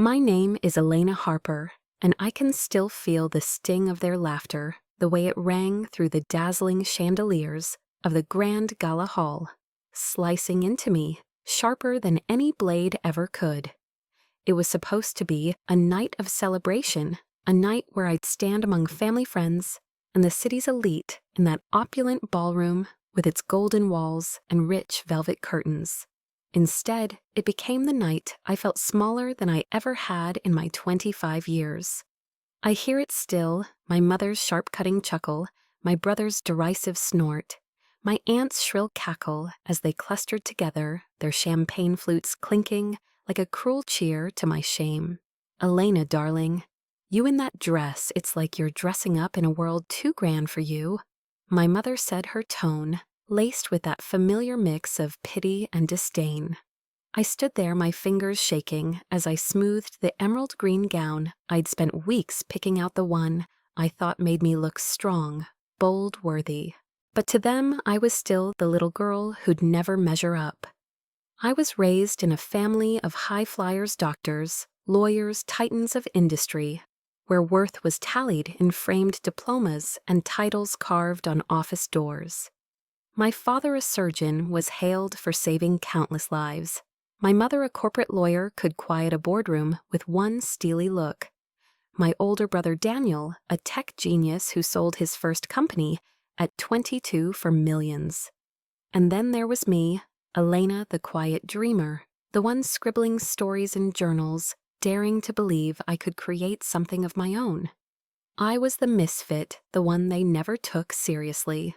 My name is Elena Harper, and I can still feel the sting of their laughter, the way it rang through the dazzling chandeliers of the Grand Gala Hall, slicing into me, sharper than any blade ever could. It was supposed to be a night of celebration, a night where I'd stand among family friends and the city's elite in that opulent ballroom with its golden walls and rich velvet curtains. Instead, it became the night I felt smaller than I ever had in my 25 years. I hear it still, my mother's sharp-cutting chuckle, my brother's derisive snort, my aunt's shrill cackle as they clustered together, their champagne flutes clinking like a cruel cheer to my shame. Elena, darling, you in that dress, it's like you're dressing up in a world too grand for you. My mother said, her tone laced with that familiar mix of pity and disdain. I stood there, my fingers shaking, as I smoothed the emerald green gown I'd spent weeks picking out the one I thought made me look strong, bold, worthy. But to them, I was still the little girl who'd never measure up. I was raised in a family of high flyers, doctors, lawyers, titans of industry, where worth was tallied in framed diplomas and titles carved on office doors. My father, a surgeon, was hailed for saving countless lives. My mother, a corporate lawyer, could quiet a boardroom with one steely look. My older brother, Daniel, a tech genius who sold his first company at 22 for millions. And then there was me, Elena, the quiet dreamer, the one scribbling stories in journals, daring to believe I could create something of my own. I was the misfit, the one they never took seriously.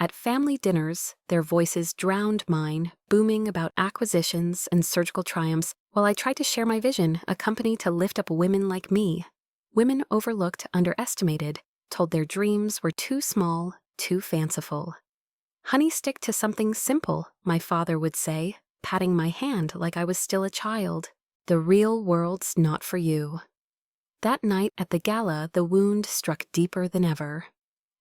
At family dinners, their voices drowned mine, booming about acquisitions and surgical triumphs, while I tried to share my vision, a company to lift up women like me. Women overlooked, underestimated, told their dreams were too small, too fanciful. "Honey, stick to something simple," my father would say, patting my hand like I was still a child. "The real world's not for you." That night at the gala, the wound struck deeper than ever.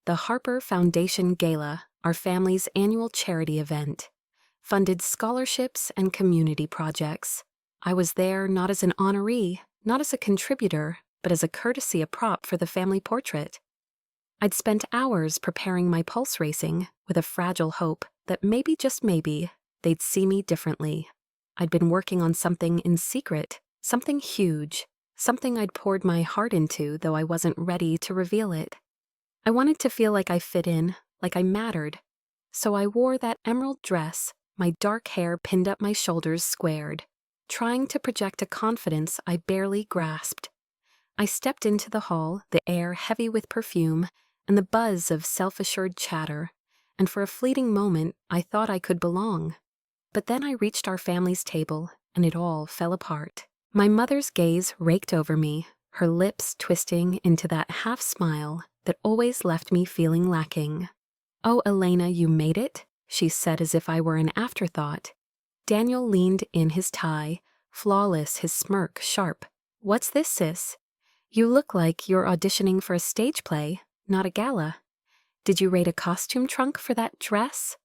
The Harper Foundation Gala, our family's annual charity event, funded scholarships and community projects. I was there not as an honoree, not as a contributor, but as a courtesy, a prop for the family portrait. I'd spent hours preparing my pulse racing with a fragile hope that maybe, just maybe, they'd see me differently. I'd been working on something in secret, something huge, something I'd poured my heart into, though I wasn't ready to reveal it. I wanted to feel like I fit in, like I mattered. So I wore that emerald dress, my dark hair pinned up my shoulders squared, trying to project a confidence I barely grasped. I stepped into the hall, the air heavy with perfume and the buzz of self-assured chatter, and for a fleeting moment I thought I could belong. But then I reached our family's table, and it all fell apart. My mother's gaze raked over me, her lips twisting into that half-smile that always left me feeling lacking. "Oh, Elena, you made it," she said as if I were an afterthought. Daniel leaned in his tie, flawless, his smirk sharp. "What's this, sis? You look like you're auditioning for a stage play, not a gala. Did you raid a costume trunk for that dress?"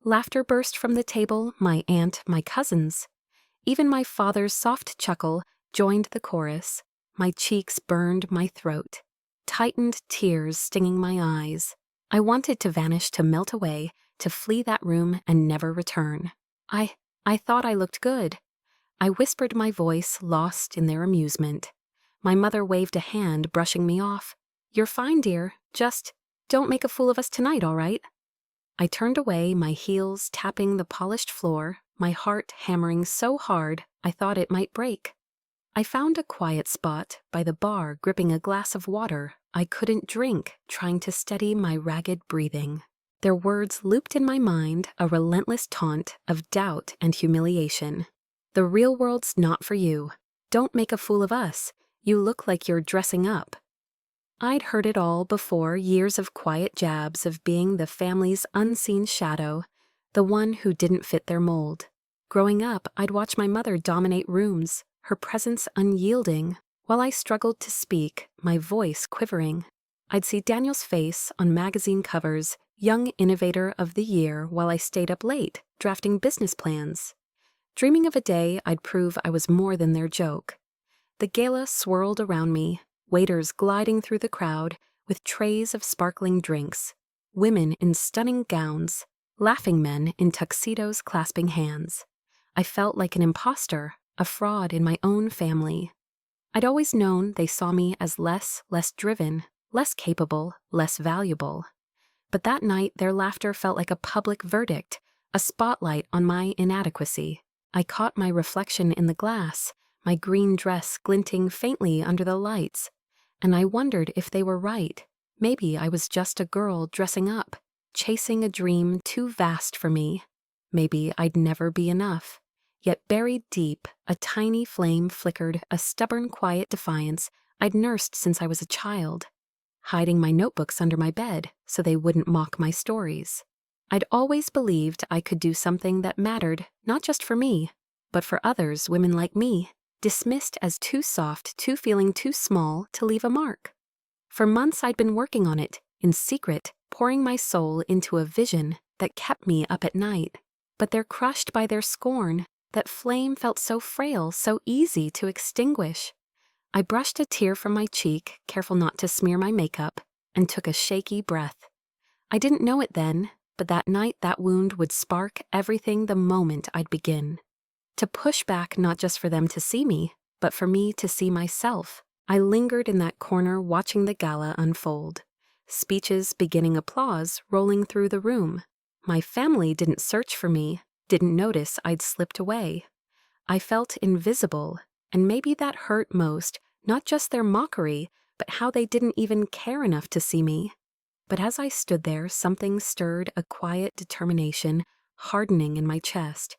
Laughter burst from the table, my aunt, my cousins. Even my father's soft chuckle joined the chorus. My cheeks burned my throat, tightened tears stinging my eyes. I wanted to vanish, to melt away, to flee that room and never return. I thought I looked good. I whispered, my voice lost in their amusement. My mother waved a hand, brushing me off. "You're fine, dear. Just don't make a fool of us tonight, all right?" I turned away, my heels tapping the polished floor, my heart hammering so hard I thought it might break. I found a quiet spot by the bar, gripping a glass of water I couldn't drink, trying to steady my ragged breathing. Their words looped in my mind, a relentless taunt of doubt and humiliation. "The real world's not for you. Don't make a fool of us. You look like you're dressing up." I'd heard it all before, years of quiet jabs of being the family's unseen shadow, the one who didn't fit their mold. Growing up, I'd watch my mother dominate rooms, her presence unyielding, while I struggled to speak, my voice quivering. I'd see Daniel's face on magazine covers, young innovator of the year, while I stayed up late, drafting business plans. dreaming of a day I'd prove I was more than their joke. The gala swirled around me, waiters gliding through the crowd with trays of sparkling drinks, women in stunning gowns, laughing men in tuxedos clasping hands. I felt like an imposter, a fraud in my own family. I'd always known they saw me as less driven, less capable, less valuable. But that night their laughter felt like a public verdict, a spotlight on my inadequacy. I caught my reflection in the glass, my green dress glinting faintly under the lights, and I wondered if they were right. Maybe I was just a girl dressing up, chasing a dream too vast for me. Maybe I'd never be enough. Yet buried deep, a tiny flame flickered, a stubborn, quiet defiance I'd nursed since I was a child, hiding my notebooks under my bed so they wouldn't mock my stories. I'd always believed I could do something that mattered, not just for me, but for others, women like me, dismissed as too soft, feeling too small to leave a mark. For months I'd been working on it, in secret, pouring my soul into a vision that kept me up at night. But they're crushed by their scorn. That flame felt so frail, so easy to extinguish. I brushed a tear from my cheek, careful not to smear my makeup, and took a shaky breath. I didn't know it then, but that night that wound would spark everything the moment I'd begin. To push back not just for them to see me, but for me to see myself. I lingered in that corner watching the gala unfold. Speeches beginning, applause rolling through the room. My family didn't search for me, didn't notice I'd slipped away. I felt invisible, and maybe that hurt most, not just their mockery, but how they didn't even care enough to see me. But as I stood there, something stirred, a quiet determination hardening in my chest.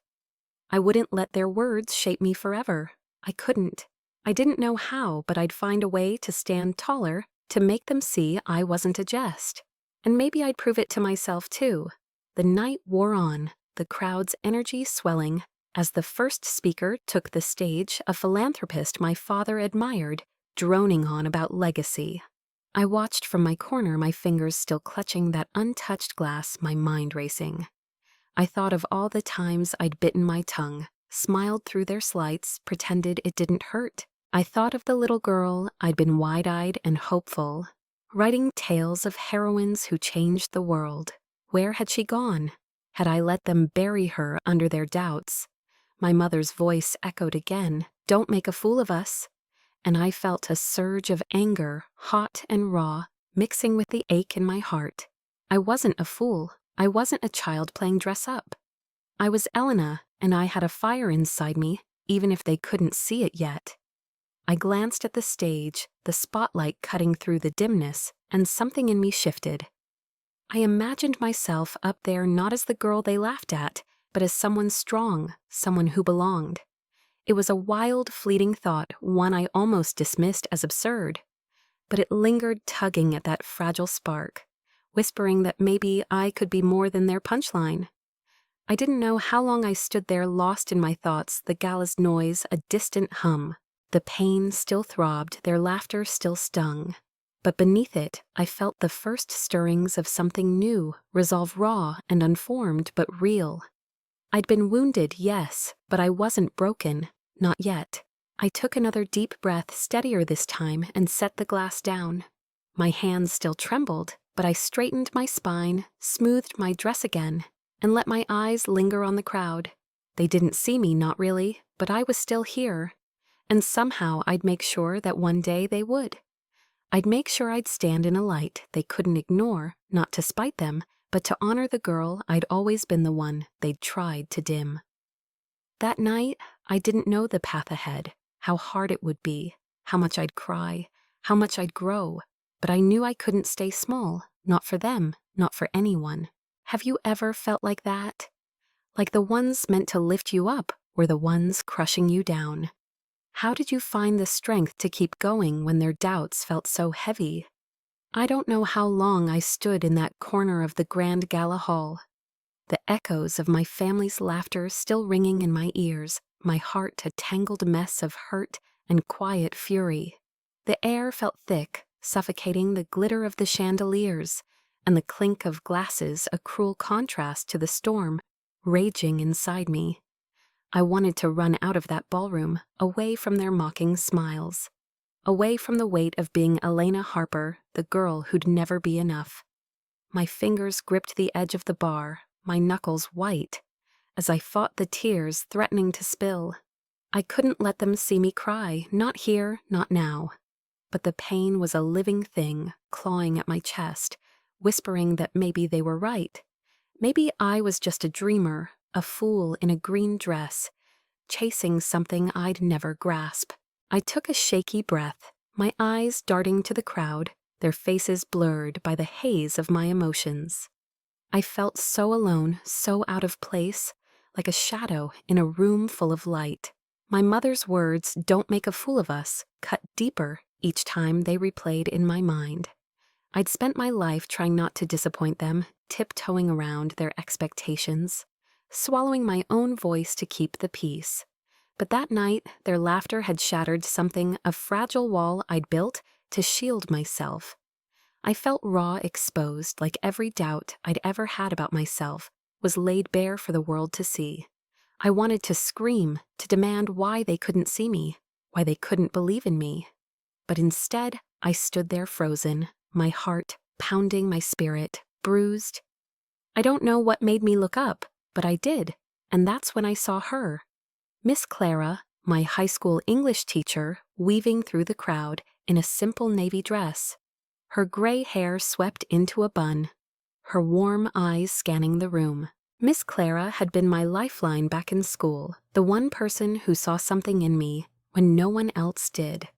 I wouldn't let their words shape me forever. I couldn't. I didn't know how, but I'd find a way to stand taller, to make them see I wasn't a jest. And maybe I'd prove it to myself too. The night wore on, the crowd's energy swelling. As the first speaker took the stage, a philanthropist my father admired, droning on about legacy. I watched from my corner, my fingers still clutching that untouched glass, my mind racing. I thought of all the times I'd bitten my tongue, smiled through their slights, pretended it didn't hurt. I thought of the little girl I'd been wide-eyed and hopeful, writing tales of heroines who changed the world. Where had she gone? Had I let them bury her under their doubts? My mother's voice echoed again, "Don't make a fool of us." And I felt a surge of anger, hot and raw, mixing with the ache in my heart. I wasn't a fool. I wasn't a child playing dress-up. I was Elena, and I had a fire inside me, even if they couldn't see it yet. I glanced at the stage, the spotlight cutting through the dimness, and something in me shifted. I imagined myself up there not as the girl they laughed at, but as someone strong, someone who belonged. It was a wild, fleeting thought, one I almost dismissed as absurd. But it lingered, tugging at that fragile spark, whispering that maybe I could be more than their punchline. I didn't know how long I stood there, lost in my thoughts, the gala's noise a distant hum. The pain still throbbed, their laughter still stung. But beneath it, I felt the first stirrings of something new, resolve raw and unformed, but real. I'd been wounded, yes, but I wasn't broken, not yet. I took another deep breath, steadier this time, and set the glass down. My hands still trembled, but I straightened my spine, smoothed my dress again, and let my eyes linger on the crowd. They didn't see me, not really, but I was still here. And somehow I'd make sure that one day they would. I'd make sure I'd stand in a light they couldn't ignore, not to spite them, but to honor the girl I'd always been, the one they'd tried to dim. That night, I didn't know the path ahead, how hard it would be, how much I'd cry, how much I'd grow, but I knew I couldn't stay small, not for them, not for anyone. Have you ever felt like that? Like the ones meant to lift you up were the ones crushing you down. How did you find the strength to keep going when their doubts felt so heavy? I don't know how long I stood in that corner of the Grand Gala Hall, the echoes of my family's laughter still ringing in my ears, my heart a tangled mess of hurt and quiet fury. The air felt thick, suffocating, the glitter of the chandeliers, and the clink of glasses a cruel contrast to the storm raging inside me. I wanted to run out of that ballroom, away from their mocking smiles. Away from the weight of being Elena Harper, the girl who'd never be enough. My fingers gripped the edge of the bar, my knuckles white, as I fought the tears threatening to spill. I couldn't let them see me cry, not here, not now. But the pain was a living thing, clawing at my chest, whispering that maybe they were right. Maybe I was just a dreamer, a fool in a green dress, chasing something I'd never grasp. I took a shaky breath, my eyes darting to the crowd, their faces blurred by the haze of my emotions. I felt so alone, so out of place, like a shadow in a room full of light. My mother's words, "Don't make a fool of us," cut deeper each time they replayed in my mind. I'd spent my life trying not to disappoint them, tiptoeing around their expectations, swallowing my own voice to keep the peace. But that night, their laughter had shattered something, a fragile wall I'd built to shield myself. I felt raw, exposed, like every doubt I'd ever had about myself was laid bare for the world to see. I wanted to scream, to demand why they couldn't see me, why they couldn't believe in me. But instead, I stood there frozen, my heart pounding, my spirit bruised. I don't know what made me look up, but I did, and that's when I saw her. Miss Clara, my high school English teacher, weaving through the crowd in a simple navy dress. Her gray hair swept into a bun, her warm eyes scanning the room. Miss Clara had been my lifeline back in school, the one person who saw something in me when no one else did.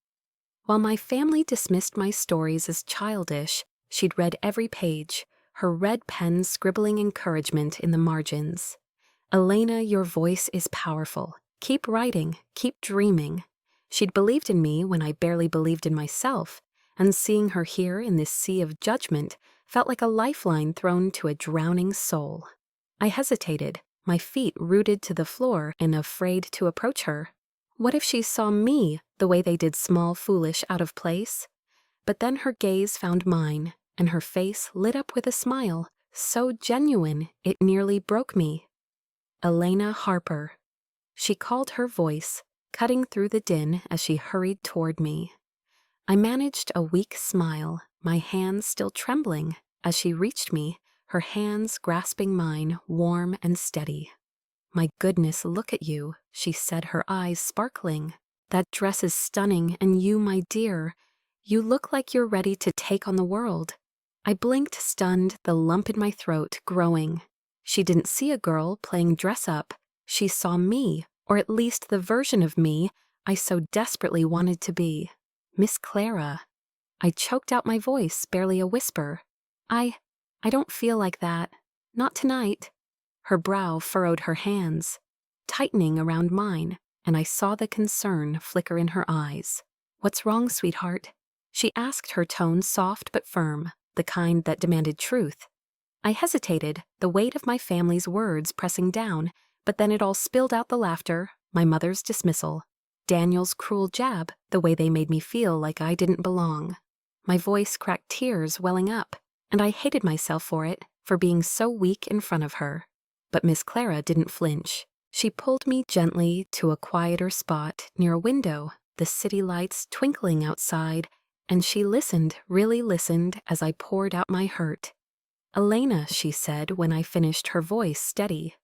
While my family dismissed my stories as childish, she'd read every page, her red pen scribbling encouragement in the margins. "Elena, your voice is powerful. Keep writing, keep dreaming." She'd believed in me when I barely believed in myself, and seeing her here in this sea of judgment felt like a lifeline thrown to a drowning soul. I hesitated, my feet rooted to the floor and afraid to approach her. What if she saw me the way they did small, foolish, out of place? But then her gaze found mine, and her face lit up with a smile, so genuine it nearly broke me. "Elena Harper." She called her voice, cutting through the din as she hurried toward me. I managed a weak smile, my hands still trembling, as she reached me, her hands grasping mine, warm and steady. "My goodness, look at you," she said, her eyes sparkling. "That dress is stunning, and you, my dear, you look like you're ready to take on the world." I blinked, stunned, the lump in my throat growing. She didn't see a girl playing dress-up. She saw me, or at least the version of me I so desperately wanted to be. "Miss Clara." I choked out my voice, barely a whisper. I don't feel like that. Not tonight." Her brow furrowed her hands, tightening around mine, and I saw the concern flicker in her eyes. "What's wrong, sweetheart?" she asked, her tone soft but firm, the kind that demanded truth. I hesitated, the weight of my family's words pressing down, but then it all spilled out: the laughter, my mother's dismissal, Daniel's cruel jab, the way they made me feel like I didn't belong. My voice cracked, tears welling up, and I hated myself for it, for being so weak in front of her. But Miss Clara didn't flinch. She pulled me gently to a quieter spot near a window, the city lights twinkling outside, and she listened, really listened, as I poured out my hurt. "Elena," she said when I finished, her voice steady,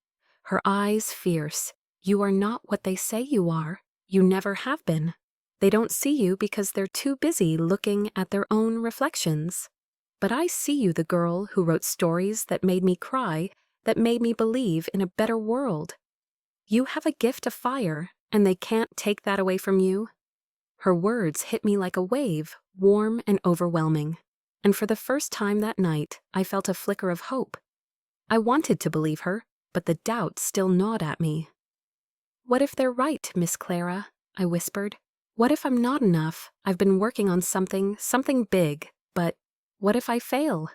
her eyes fierce, "you are not what they say you are. You never have been. They don't see you because they're too busy looking at their own reflections. But I see you, the girl who wrote stories that made me cry, that made me believe in a better world. You have a gift of fire, and they can't take that away from you." Her words hit me like a wave, warm and overwhelming. And for the first time that night, I felt a flicker of hope. I wanted to believe her, but the doubt still gnawed at me. "What if they're right, Miss Clara?" I whispered. "What if I'm not enough? I've been working on something big, but what if I fail?"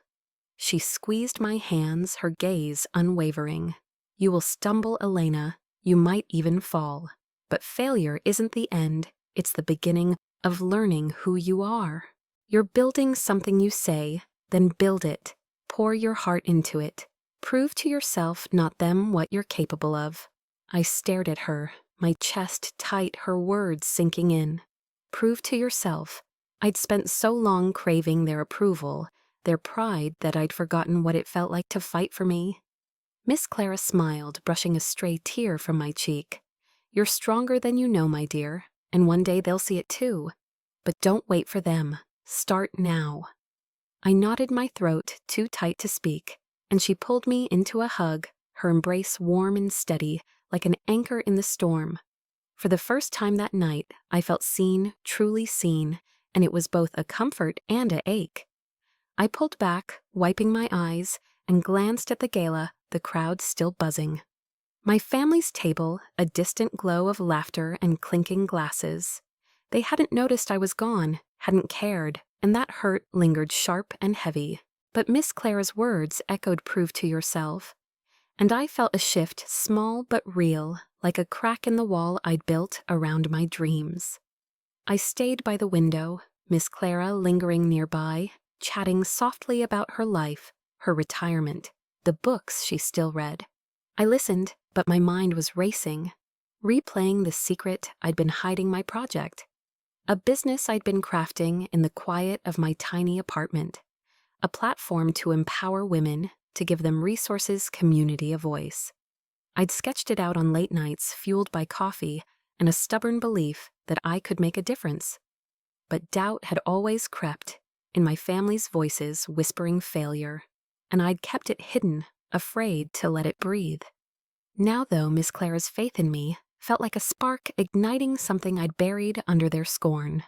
She squeezed my hands, her gaze unwavering. "You will stumble, Elena. You might even fall. But failure isn't the end. It's the beginning of learning who you are. You're building something, you say, then build it. Pour your heart into it. Prove to yourself, not them, what you're capable of." I stared at her, my chest tight, her words sinking in. Prove to yourself. I'd spent so long craving their approval, their pride, that I'd forgotten what it felt like to fight for me. Miss Clara smiled, brushing a stray tear from my cheek. You're stronger than you know, my dear, and one day they'll see it too. But don't wait for them. Start now. I knotted my throat, too tight to speak, and she pulled me into a hug, her embrace warm and steady, like an anchor in the storm. For the first time that night, I felt seen, truly seen, and it was both a comfort and an ache. I pulled back, wiping my eyes, and glanced at the gala, the crowd still buzzing. My family's table, a distant glow of laughter and clinking glasses. They hadn't noticed I was gone, hadn't cared, and that hurt lingered sharp and heavy. But Miss Clara's words echoed prove to yourself. And I felt a shift, small but real, like a crack in the wall I'd built around my dreams. I stayed by the window, Miss Clara lingering nearby, chatting softly about her life, her retirement, the books she still read. I listened, but my mind was racing, replaying the secret I'd been hiding, my project. A business I'd been crafting in the quiet of my tiny apartment. A platform to empower women, to give them resources, community, a voice. I'd sketched it out on late nights, fueled by coffee and a stubborn belief that I could make a difference. But doubt had always crept, in my family's voices whispering failure, and I'd kept it hidden, afraid to let it breathe. Now, though, Miss Clara's faith in me felt like a spark igniting something I'd buried under their scorn.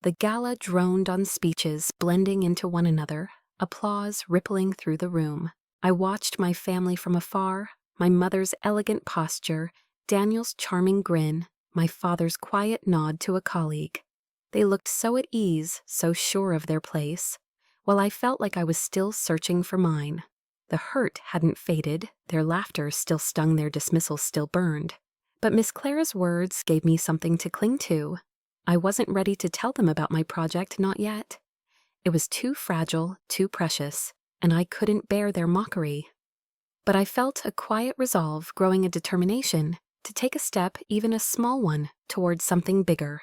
The gala droned on speeches blending into one another, applause rippling through the room. I watched my family from afar, my mother's elegant posture, Daniel's charming grin, my father's quiet nod to a colleague. They looked so at ease, so sure of their place, while I felt like I was still searching for mine. The hurt hadn't faded, their laughter still stung, their dismissal still burned. But Miss Clara's words gave me something to cling to. I wasn't ready to tell them about my project, not yet. It was too fragile, too precious, and I couldn't bear their mockery. But I felt a quiet resolve growing, a determination to take a step, even a small one, towards something bigger.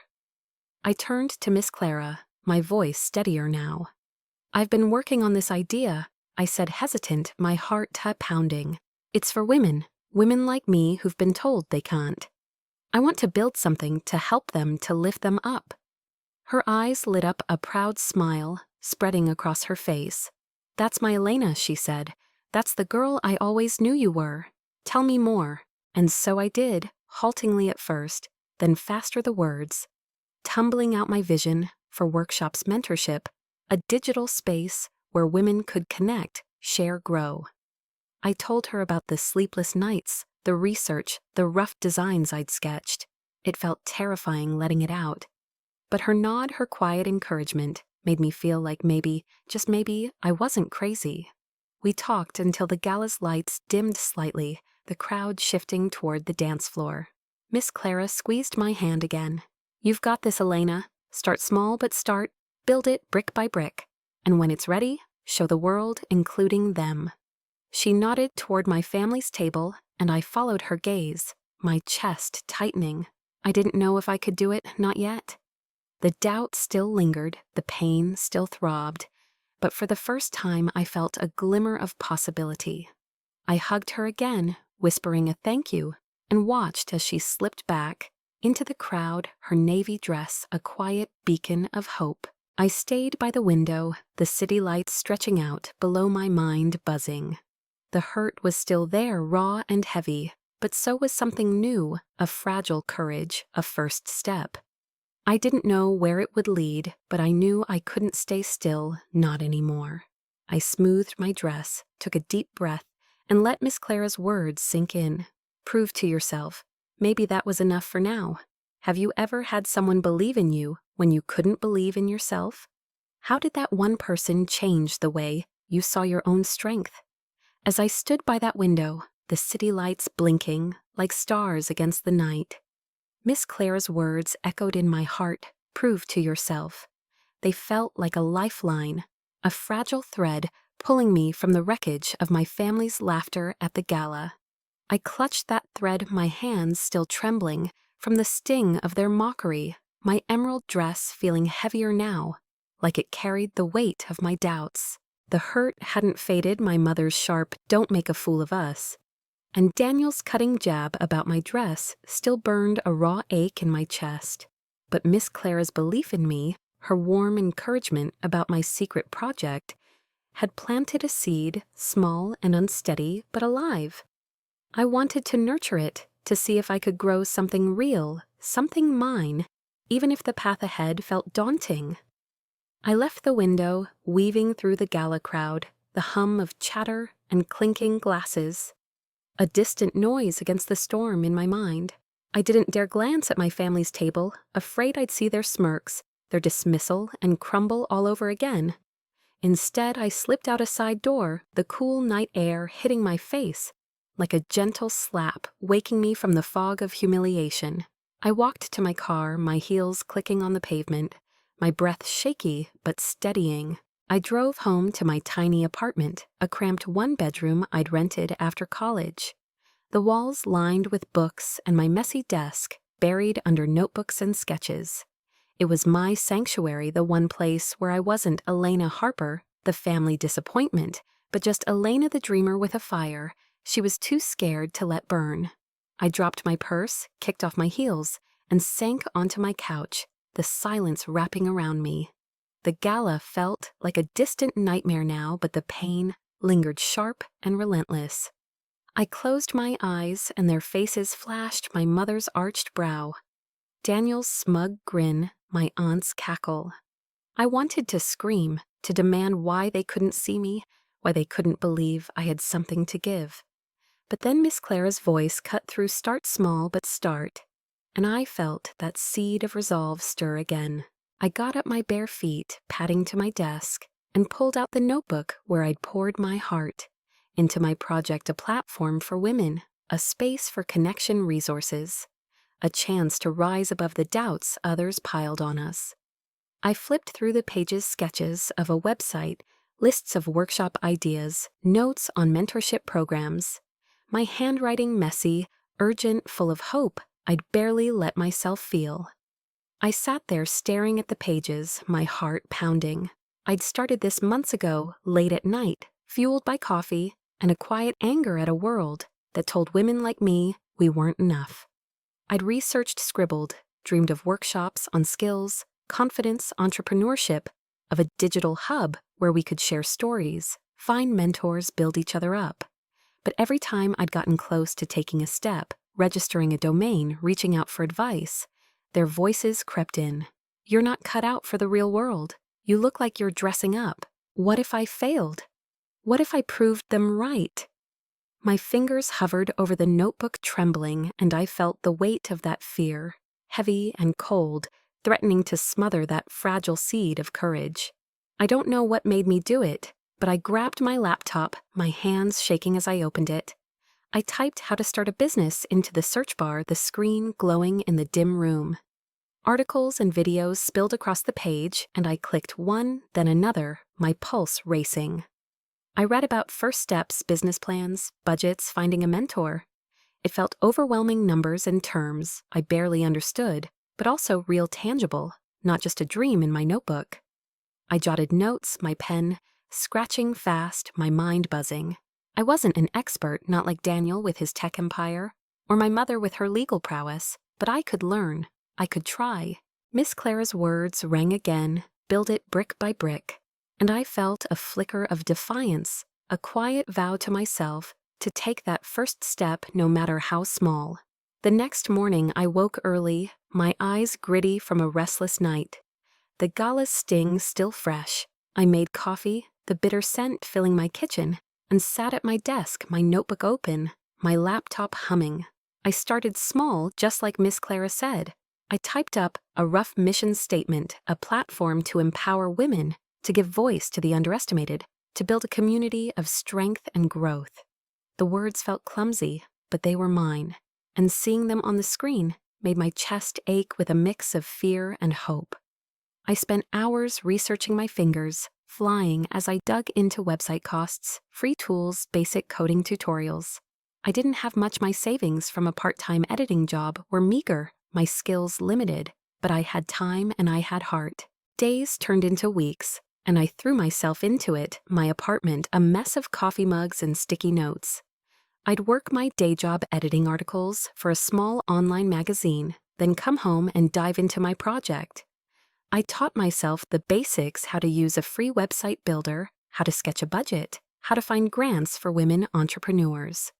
I turned to Miss Clara, my voice steadier now. I've been working on this idea, I said, hesitant, my heart pounding. It's for women like me who've been told they can't. I want to build something to help them, to lift them up. Her eyes lit up, a proud smile spreading across her face. That's my Elena, she said. That's the girl I always knew you were. Tell me more. And so I did, haltingly at first, then faster the words, tumbling out my vision for workshops, mentorship, a digital space where women could connect, share, grow. I told her about the sleepless nights, the research, the rough designs I'd sketched. It felt terrifying letting it out. But her nod, her quiet encouragement, made me feel like maybe, just maybe, I wasn't crazy. We talked until the gala's lights dimmed slightly, the crowd shifting toward the dance floor. Miss Clara squeezed my hand again. You've got this, Elena. Start small, but start. Build it brick by brick. And when it's ready, show the world, including them. She nodded toward my family's table, and I followed her gaze, my chest tightening. I didn't know if I could do it, not yet. The doubt still lingered, the pain still throbbed, but for the first time I felt a glimmer of possibility. I hugged her again, whispering a thank you, and watched as she slipped back into the crowd, her navy dress a quiet beacon of hope. I stayed by the window, the city lights stretching out below, my mind buzzing. The hurt was still there, raw and heavy, but so was something new, a fragile courage, a first step. I didn't know where it would lead, but I knew I couldn't stay still, not anymore. I smoothed my dress, took a deep breath, and let Miss Clara's words sink in. Prove to yourself. Maybe that was enough for now. Have you ever had someone believe in you when you couldn't believe in yourself? How did that one person change the way you saw your own strength? As I stood by that window, the city lights blinking like stars against the night, Miss Clara's words echoed in my heart, prove to yourself. They felt like a lifeline, a fragile thread pulling me from the wreckage of my family's laughter at the gala. I clutched that thread, my hands still trembling from the sting of their mockery, my emerald dress feeling heavier now, like it carried the weight of my doubts. The hurt hadn't faded my mother's sharp "don't make a fool of us," and Daniel's cutting jab about my dress still burned a raw ache in my chest. But Miss Clara's belief in me, her warm encouragement about my secret project, had planted a seed, small and unsteady, but alive. I wanted to nurture it, to see if I could grow something real, something mine, even if the path ahead felt daunting. I left the window, weaving through the gala crowd, the hum of chatter and clinking glasses. A distant noise against the storm in my mind. I didn't dare glance at my family's table, afraid I'd see their smirks, their dismissal, and crumble all over again. Instead, I slipped out a side door, the cool night air hitting my face, like a gentle slap, waking me from the fog of humiliation. I walked to my car, my heels clicking on the pavement, my breath shaky but steadying. I drove home to my tiny apartment, a cramped one-bedroom I'd rented after college. The walls lined with books and my messy desk buried under notebooks and sketches. It was my sanctuary, the one place where I wasn't Elena Harper, the family disappointment, but just Elena the dreamer with a fire she was too scared to let burn. I dropped my purse, kicked off my heels, and sank onto my couch, the silence wrapping around me. The gala felt like a distant nightmare now, but the pain lingered sharp and relentless. I closed my eyes and their faces flashed my mother's arched brow, Daniel's smug grin, my aunt's cackle. I wanted to scream, to demand why they couldn't see me, why they couldn't believe I had something to give. But then Miss Clara's voice cut through "start small but start," and I felt that seed of resolve stir again. I got up my bare feet, padding to my desk, and pulled out the notebook where I'd poured my heart. Into my project, a platform for women, a space for connection resources, a chance to rise above the doubts others piled on us. I flipped through the pages, sketches of a website, lists of workshop ideas, notes on mentorship programs. My handwriting messy, urgent, full of hope I'd barely let myself feel. I sat there staring at the pages, my heart pounding. I'd started this months ago, late at night, fueled by coffee and a quiet anger at a world that told women like me we weren't enough. I'd researched, scribbled, dreamed of workshops on skills, confidence, entrepreneurship, of a digital hub where we could share stories, find mentors, build each other up. But every time I'd gotten close to taking a step, registering a domain, reaching out for advice, their voices crept in. "You're not cut out for the real world. You look like you're dressing up. What if I failed? What if I proved them right?" My fingers hovered over the notebook, trembling, and I felt the weight of that fear, heavy and cold, threatening to smother that fragile seed of courage. I don't know what made me do it, but I grabbed my laptop, my hands shaking as I opened it. I typed "how to start a business" into the search bar, the screen glowing in the dim room. Articles and videos spilled across the page, and I clicked one, then another, my pulse racing. I read about first steps, business plans, budgets, finding a mentor. It felt overwhelming, numbers and terms I barely understood, but also real, tangible, not just a dream in my notebook. I jotted notes, my pen scratching fast, my mind buzzing. I wasn't an expert, not like Daniel with his tech empire, or my mother with her legal prowess, but I could learn. I could try. Miss Clara's words rang again, "build it brick by brick," and I felt a flicker of defiance, a quiet vow to myself to take that first step no matter how small. The next morning I woke early, my eyes gritty from a restless night. The gala's sting still fresh. I made coffee, the bitter scent filling my kitchen, and sat at my desk, my notebook open, my laptop humming. I started small, just like Miss Clara said. I typed up a rough mission statement, a platform to empower women, to give voice to the underestimated, to build a community of strength and growth. The words felt clumsy, but they were mine, and seeing them on the screen made my chest ache with a mix of fear and hope. I spent hours researching, my fingers flying as I dug into website costs, free tools, basic coding tutorials. I didn't have much. My savings from a part-time editing job were meager, my skills limited, but I had time and I had heart. Days turned into weeks, and I threw myself into it, my apartment a mess of coffee mugs and sticky notes. I'd work my day job editing articles for a small online magazine, then come home and dive into my project. I taught myself the basics: how to use a free website builder, how to sketch a budget, how to find grants for women entrepreneurs.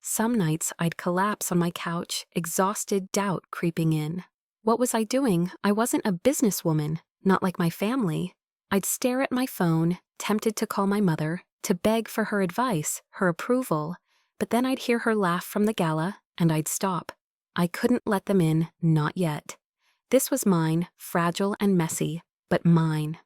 Some nights I'd collapse on my couch, exhausted, doubt creeping in. What was I doing? I wasn't a businesswoman, not like my family. I'd stare at my phone, tempted to call my mother, to beg for her advice, her approval, but then I'd hear her laugh from the gala, and I'd stop. I couldn't let them in, not yet. This was mine, fragile and messy, but mine.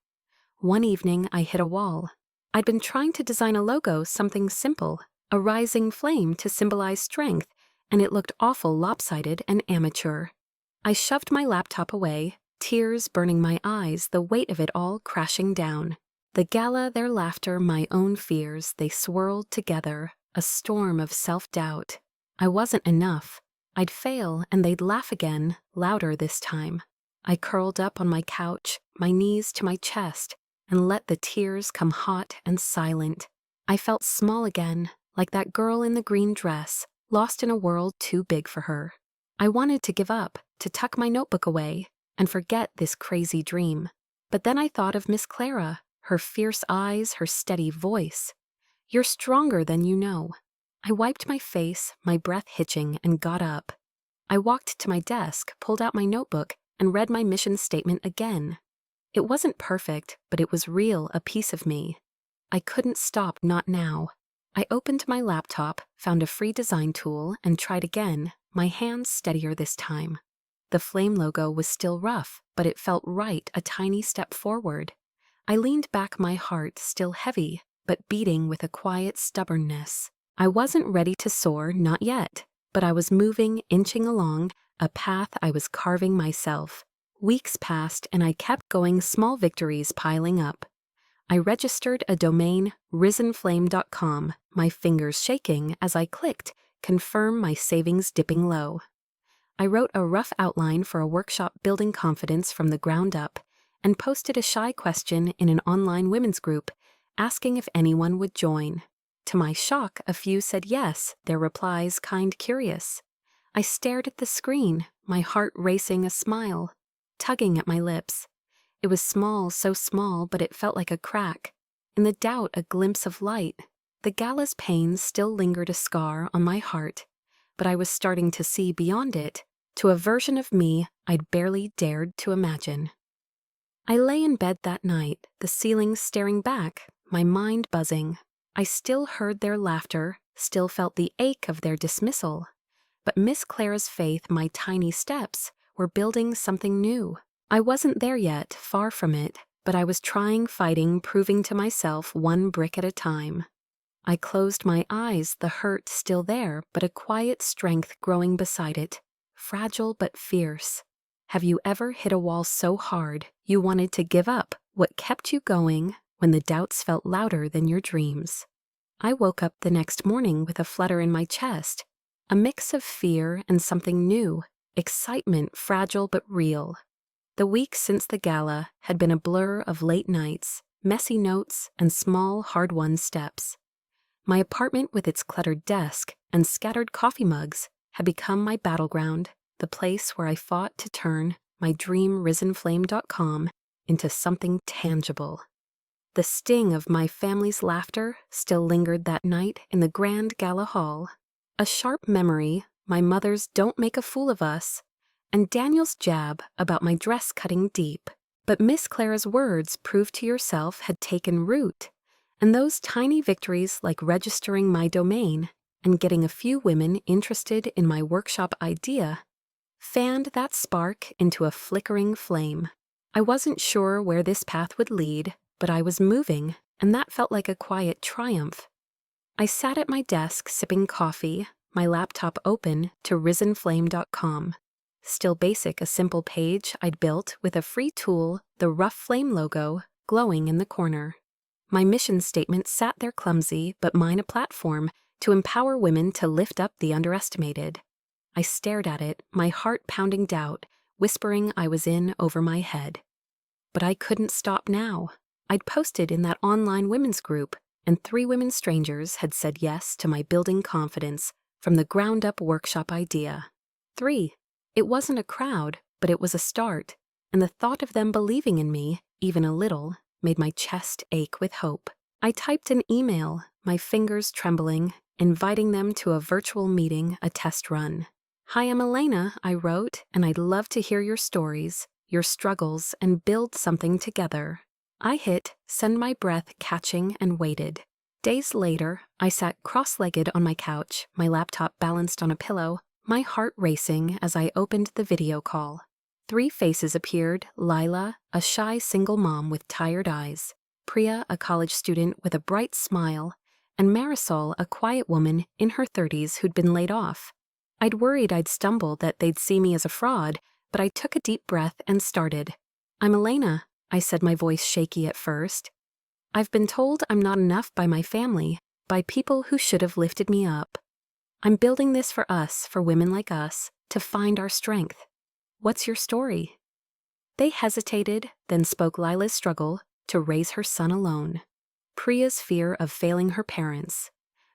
One evening I hit a wall. I'd been trying to design a logo, something simple, a rising flame to symbolize strength, and it looked awful lopsided and amateur. I shoved my laptop away, tears burning my eyes, the weight of it all crashing down. The gala, their laughter, my own fears, they swirled together, a storm of self-doubt. I wasn't enough. I'd fail, and they'd laugh again, louder this time. I curled up on my couch, my knees to my chest, and let the tears come hot and silent. I felt small again, like that girl in the green dress, lost in a world too big for her. I wanted to give up, to tuck my notebook away, and forget this crazy dream. But then I thought of Miss Clara, her fierce eyes, her steady voice. "You're stronger than you know." I wiped my face, my breath hitching, and got up. I walked to my desk, pulled out my notebook, and read my mission statement again. It wasn't perfect, but it was real, a piece of me. I couldn't stop, not now. I opened my laptop, found a free design tool, and tried again, my hands steadier this time. The flame logo was still rough, but it felt right, a tiny step forward. I leaned back, my heart still heavy, but beating with a quiet stubbornness. I wasn't ready to soar, not yet, but I was moving, inching along, a path I was carving myself. Weeks passed, and I kept going, small victories piling up. I registered a domain, risenflame.com, my fingers shaking as I clicked, confirm, my savings dipping low. I wrote a rough outline for a workshop building confidence from the ground up, and posted a shy question in an online women's group, asking if anyone would join. To my shock, a few said yes, their replies kind, curious. I stared at the screen, my heart racing, a smile, tugging at my lips. It was small, so small, but it felt like a crack. In the doubt, a glimpse of light. The gala's pains still lingered, a scar on my heart, but I was starting to see beyond it, to a version of me I'd barely dared to imagine. I lay in bed that night, the ceiling staring back, my mind buzzing. I still heard their laughter, still felt the ache of their dismissal. But Miss Clara's faith, my tiny steps, were building something new. I wasn't there yet, far from it, but I was trying, fighting, proving to myself, one brick at a time. I closed my eyes, the hurt still there, but a quiet strength growing beside it, fragile but fierce. Have you ever hit a wall so hard you wanted to give up? What kept you going when the doubts felt louder than your dreams? I woke up the next morning with a flutter in my chest, a mix of fear and something new, excitement, fragile but real. The weeks since the gala had been a blur of late nights, messy notes, and small, hard-won steps. My apartment with its cluttered desk and scattered coffee mugs had become my battleground, the place where I fought to turn my dream risenflame.com into something tangible. The sting of my family's laughter still lingered that night in the Grand Gala Hall. A sharp memory, my mother's "don't make a fool of us," and Daniel's jab about my dress cutting deep. But Miss Clara's words, "prove to yourself," had taken root, and those tiny victories like registering my domain and getting a few women interested in my workshop idea fanned that spark into a flickering flame. I wasn't sure where this path would lead, but I was moving, and that felt like a quiet triumph. I sat at my desk sipping coffee, my laptop open to risenflame.com. Still basic, a simple page I'd built with a free tool, the rough flame logo, glowing in the corner. My mission statement sat there clumsy, but mine a platform, to empower women to lift up the underestimated. I stared at it, my heart pounding doubt, whispering I was in over my head. But I couldn't stop now. I'd posted in that online women's group, and 3 women strangers had said yes to my building confidence from the ground-up workshop idea. 3. It wasn't a crowd, but it was a start, and the thought of them believing in me, even a little, made my chest ache with hope. I typed an email, my fingers trembling, inviting them to a virtual meeting, a test run. "Hi, I'm Elena," I wrote, "and I'd love to hear your stories, your struggles, and build something together." I hit send, my breath catching, and waited. Days later, I sat cross-legged on my couch, my laptop balanced on a pillow, my heart racing as I opened the video call. 3 faces appeared: Lila, a shy single mom with tired eyes; Priya, a college student with a bright smile; and Marisol, a quiet woman in her 30s who'd been laid off. I'd worried I'd stumble, that they'd see me as a fraud, but I took a deep breath and started. "I'm Elena," I said, my voice shaky at first. "I've been told I'm not enough by my family, by people who should have lifted me up. I'm building this for us, for women like us, to find our strength. What's your story?" They hesitated, then spoke Lila's struggle to raise her son alone, Priya's fear of failing her parents,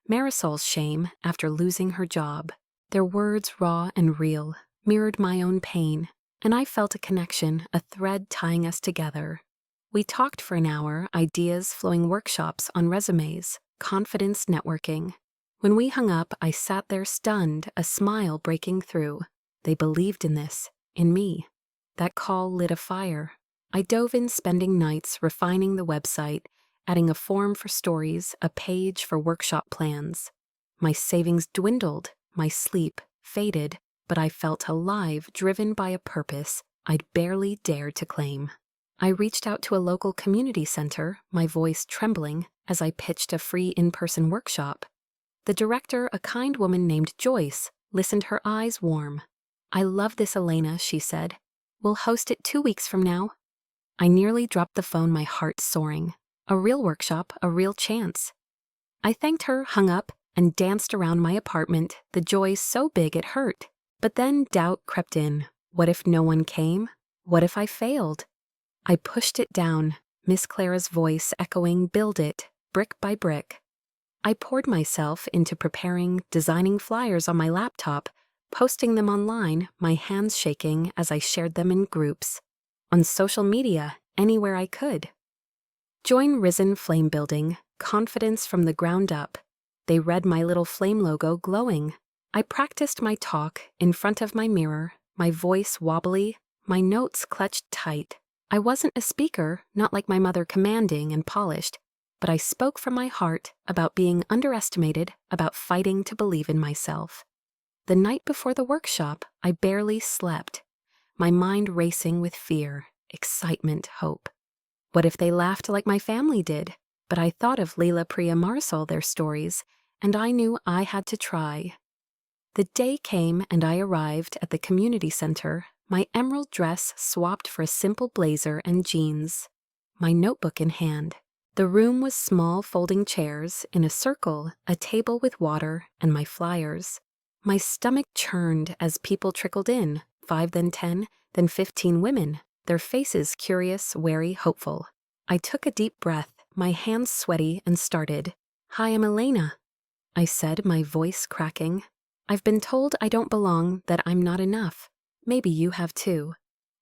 Marisol's shame after losing her job. Their words, raw and real, mirrored my own pain, and I felt a connection, a thread tying us together. We talked for an hour, ideas flowing, workshops on resumes, confidence networking. When we hung up, I sat there stunned, a smile breaking through. They believed in this, in me. That call lit a fire. I dove in, spending nights refining the website, adding a form for stories, a page for workshop plans. My savings dwindled, my sleep faded, but I felt alive, driven by a purpose I'd barely dared to claim. I reached out to a local community center, my voice trembling as I pitched a free in-person workshop. The director, a kind woman named Joyce, listened, her eyes warm. "I love this, Elena," she said. "We'll host it 2 weeks from now." I nearly dropped the phone, my heart soaring. A real workshop, a real chance. I thanked her, hung up, and danced around my apartment, the joy so big it hurt. But then doubt crept in. What if no one came? What if I failed? I pushed it down, Miss Clara's voice echoing, "Build it, brick by brick." I poured myself into preparing, designing flyers on my laptop, posting them online, my hands shaking as I shared them in groups. On social media, anywhere I could. Join Risen Flame Building, confidence from the ground up. They read my little flame logo glowing. I practiced my talk in front of my mirror, my voice wobbly, my notes clutched tight. I wasn't a speaker, not like my mother, commanding and polished, but I spoke from my heart about being underestimated, about fighting to believe in myself. The night before the workshop, I barely slept, my mind racing with fear, excitement, hope. What if they laughed like my family did? But I thought of Leela, Priya, Marisol, their stories, and I knew I had to try. The day came and I arrived at the community center, my emerald dress swapped for a simple blazer and jeans, my notebook in hand. The room was small, folding chairs in a circle, a table with water, and my flyers. My stomach churned as people trickled in, 5, then 10, then 15 women, their faces curious, wary, hopeful. I took a deep breath, my hands sweaty, and started. "Hi, I'm Elena," I said, my voice cracking. "I've been told I don't belong, that I'm not enough. Maybe you have too.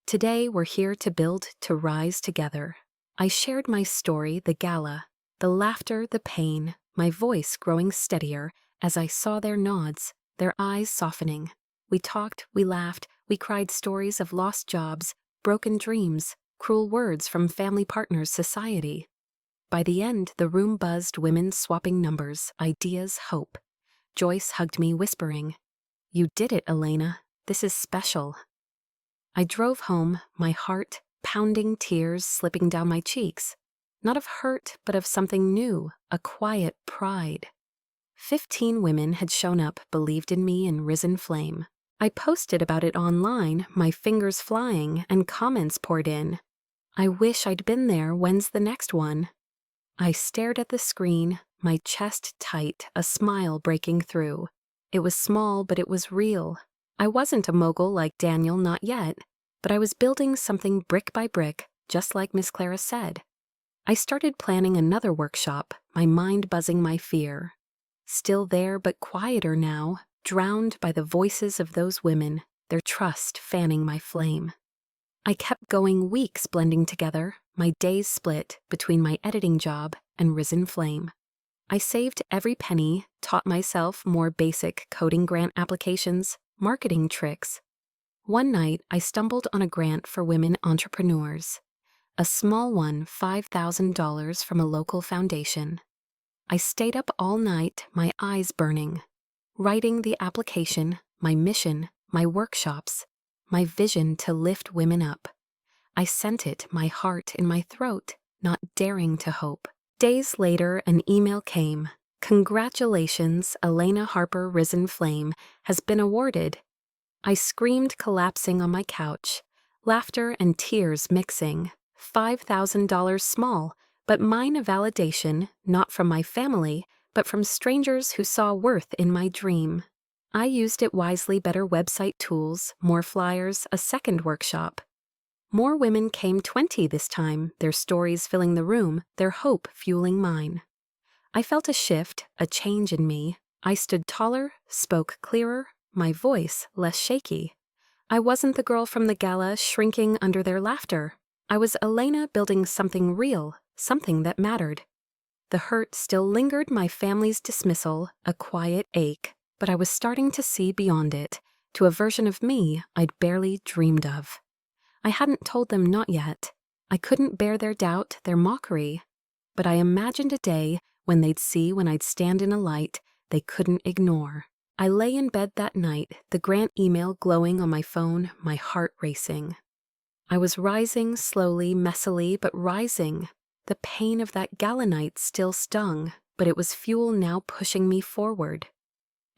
Today we're here to build, to rise together." I shared my story, the gala, the laughter, the pain, my voice growing steadier as I saw their nods, their eyes softening. We talked, we laughed, we cried, stories of lost jobs, broken dreams, cruel words from family partners, society. By the end, the room buzzed, women swapping numbers, ideas, hope. Joyce hugged me, whispering, "You did it, Elena. This is special." I drove home, my heart pounding, tears slipping down my cheeks. Not of hurt, but of something new, a quiet pride. 15 women had shown up, believed in me, in Risen Flame. I posted about it online, my fingers flying, and comments poured in. "I wish I'd been there. When's the next one?" I stared at the screen, my chest tight, a smile breaking through. It was small, but it was real. I wasn't a mogul like Daniel, not yet, but I was building something brick by brick, just like Miss Clara said. I started planning another workshop, my mind buzzing my fear. Still there, but quieter now, drowned by the voices of those women, their trust fanning my flame. I kept going, weeks blending together, my days split between my editing job and Risen Flame. I saved every penny, taught myself more basic coding grant applications, marketing tricks. One night, I stumbled on a grant for women entrepreneurs. A small one, $5,000 from a local foundation. I stayed up all night, my eyes burning, writing the application, my mission, my workshops, my vision to lift women up. I sent it, my heart in my throat, not daring to hope. Days later, an email came. Congratulations, Elena Harper Risen Flame has been awarded. I screamed, collapsing on my couch, laughter and tears mixing. $5,000 small, but mine a validation, not from my family, but from strangers who saw worth in my dream. I used it wisely, better website tools, more flyers, a second workshop. More women came, 20 this time, their stories filling the room, their hope fueling mine. I felt a shift, a change in me. I stood taller, spoke clearer, my voice less shaky. I wasn't the girl from the gala shrinking under their laughter. I was Elena building something real, something that mattered. The hurt still lingered, my family's dismissal, a quiet ache, but I was starting to see beyond it, to a version of me I'd barely dreamed of. I hadn't told them, not yet. I couldn't bear their doubt, their mockery. But I imagined a day when they'd see when I'd stand in a light they couldn't ignore. I lay in bed that night, the grant email glowing on my phone, my heart racing. I was rising slowly, messily, but rising. The pain of that gala night still stung, but it was fuel now pushing me forward.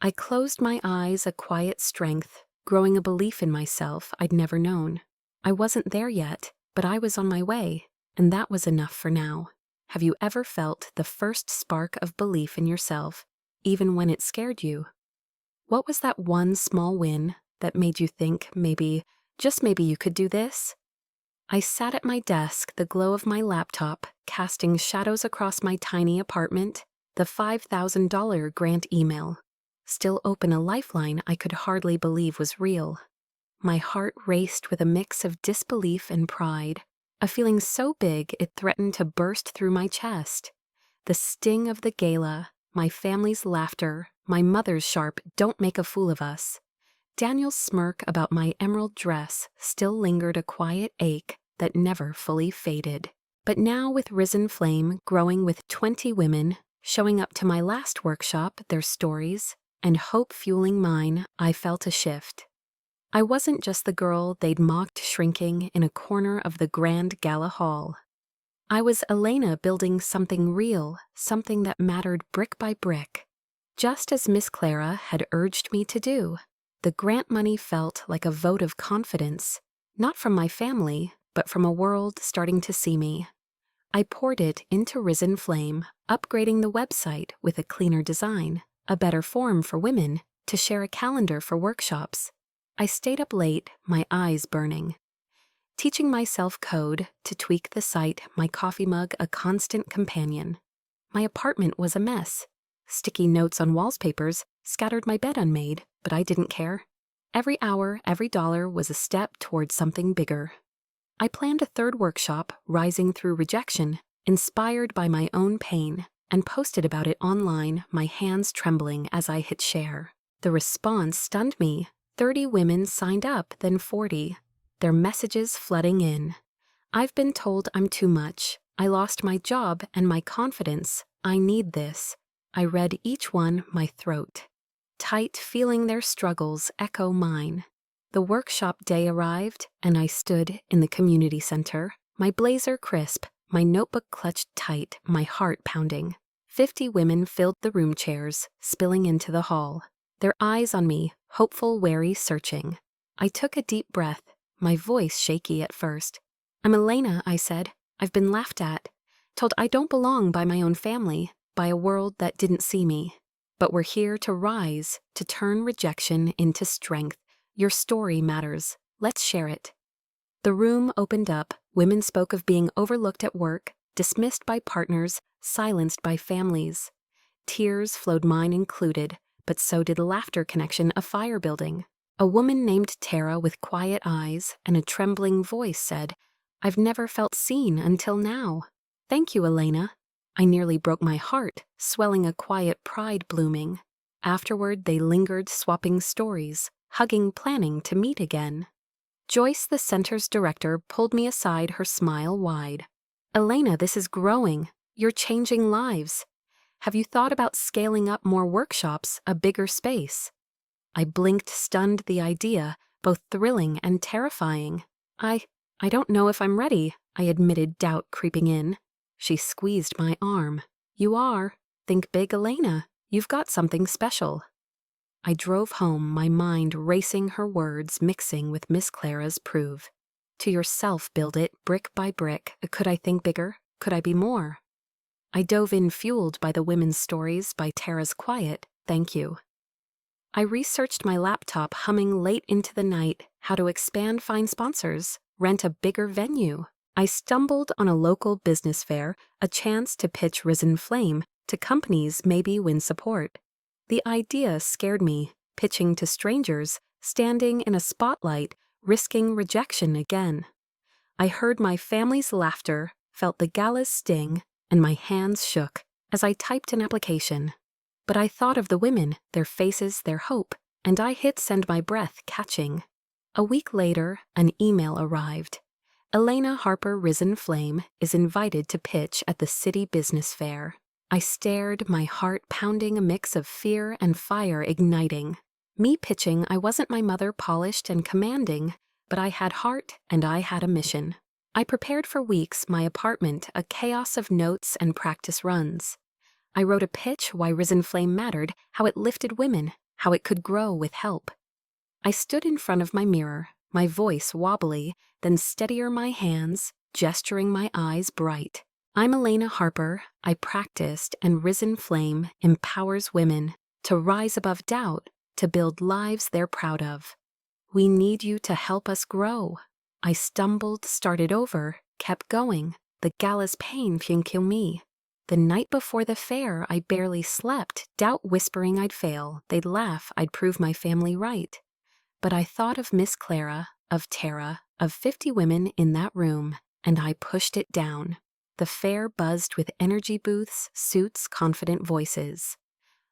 I closed my eyes, a quiet strength, growing a belief in myself I'd never known. I wasn't there yet, but I was on my way, and that was enough for now. Have you ever felt the first spark of belief in yourself, even when it scared you? What was that one small win that made you think maybe, just maybe you could do this? I sat at my desk, the glow of my laptop, casting shadows across my tiny apartment, the $5,000 grant email. Still open, a lifeline I could hardly believe was real. My heart raced with a mix of disbelief and pride, a feeling so big it threatened to burst through my chest. The sting of the gala, my family's laughter, my mother's sharp "don't make a fool of us." Daniel's smirk about my emerald dress still lingered, a quiet ache that never fully faded. But now, with Risen Flame growing with 20 women, showing up to my last workshop, their stories, and hope fueling mine, I felt a shift. I wasn't just the girl they'd mocked shrinking in a corner of the Grand Gala Hall. I was Elena building something real, something that mattered brick by brick, just as Miss Clara had urged me to do. The grant money felt like a vote of confidence, not from my family, but from a world starting to see me. I poured it into Risen Flame, upgrading the website with a cleaner design, a better forum for women, to share a calendar for workshops. I stayed up late, my eyes burning, teaching myself code to tweak the site, my coffee mug a constant companion. My apartment was a mess. Sticky notes on wallpapers scattered my bed unmade, but I didn't care. Every hour, every dollar was a step towards something bigger. I planned a third workshop, Rising Through Rejection, inspired by my own pain, and posted about it online, my hands trembling as I hit share. The response stunned me. 30 women signed up, then 40, their messages flooding in. I've been told I'm too much. I lost my job and my confidence. I need this. I read each one, my throat tight, feeling their struggles echo mine. The workshop day arrived, and I stood in the community center, my blazer crisp, my notebook clutched tight, my heart pounding. 50 women filled the room chairs, spilling into the hall, their eyes on me, hopeful, wary, searching. I took a deep breath, my voice shaky at first. "I'm Elena," I said. "I've been laughed at, told I don't belong by my own family. by a world that didn't see me. But we're here to rise, to turn rejection into strength. Your story matters. Let's share it. The room opened up. Women spoke of being overlooked at work, dismissed by partners, silenced by families. Tears flowed, mine included, but so did laughter connection, a fire building. A woman named Tara with quiet eyes and a trembling voice said, "I've never felt seen until now." "Thank you, Elena." I nearly broke my heart, swelling, a quiet pride blooming. Afterward, they lingered, swapping stories, hugging, planning to meet again. Joyce, the center's director, pulled me aside, her smile wide. "Elena, this is growing. You're changing lives. Have you thought about scaling up more workshops, a bigger space?" I blinked, stunned, the idea, both thrilling and terrifying. I don't know if I'm ready," I admitted, doubt creeping in. She squeezed my arm. "You are. Think big, Elena. You've got something special." I drove home, my mind racing, her words mixing with Miss Clara's prove. "To yourself build it, brick by brick. Could I think bigger? Could I be more?" I dove in, fueled by the women's stories, by Tara's quiet, "Thank you." I researched my laptop, humming late into the night, how to expand, find sponsors, rent a bigger venue. I stumbled on a local business fair, a chance to pitch Risen Flame to companies, maybe win support. The idea scared me, pitching to strangers, standing in a spotlight, risking rejection again. I heard my family's laughter, felt the gala's sting, and my hands shook as I typed an application. But I thought of the women, their faces, their hope, and I hit send, my breath catching. A week later, an email arrived. Elena Harper, Risen Flame, is invited to pitch at the City Business Fair. I stared, my heart pounding, a mix of fear and fire igniting. Me pitching, I wasn't my mother, polished and commanding, but I had heart and I had a mission. I prepared for weeks, my apartment, a chaos of notes and practice runs. I wrote a pitch, why Risen Flame mattered, how it lifted women, how it could grow with help. I stood in front of my mirror, my voice wobbly, then steadier my hands, gesturing, my eyes bright. "I'm Elena Harper. I practiced, and Risen Flame empowers women to rise above doubt, to build lives they're proud of. We need you to help us grow." I stumbled, started over, kept going. The gala's pain can kill me. The night before the fair, I barely slept, doubt whispering I'd fail. They'd laugh, I'd prove my family right. But I thought of Miss Clara, of Tara, of 50 women in that room, and I pushed it down. The fair buzzed with energy booths, suits, confident voices.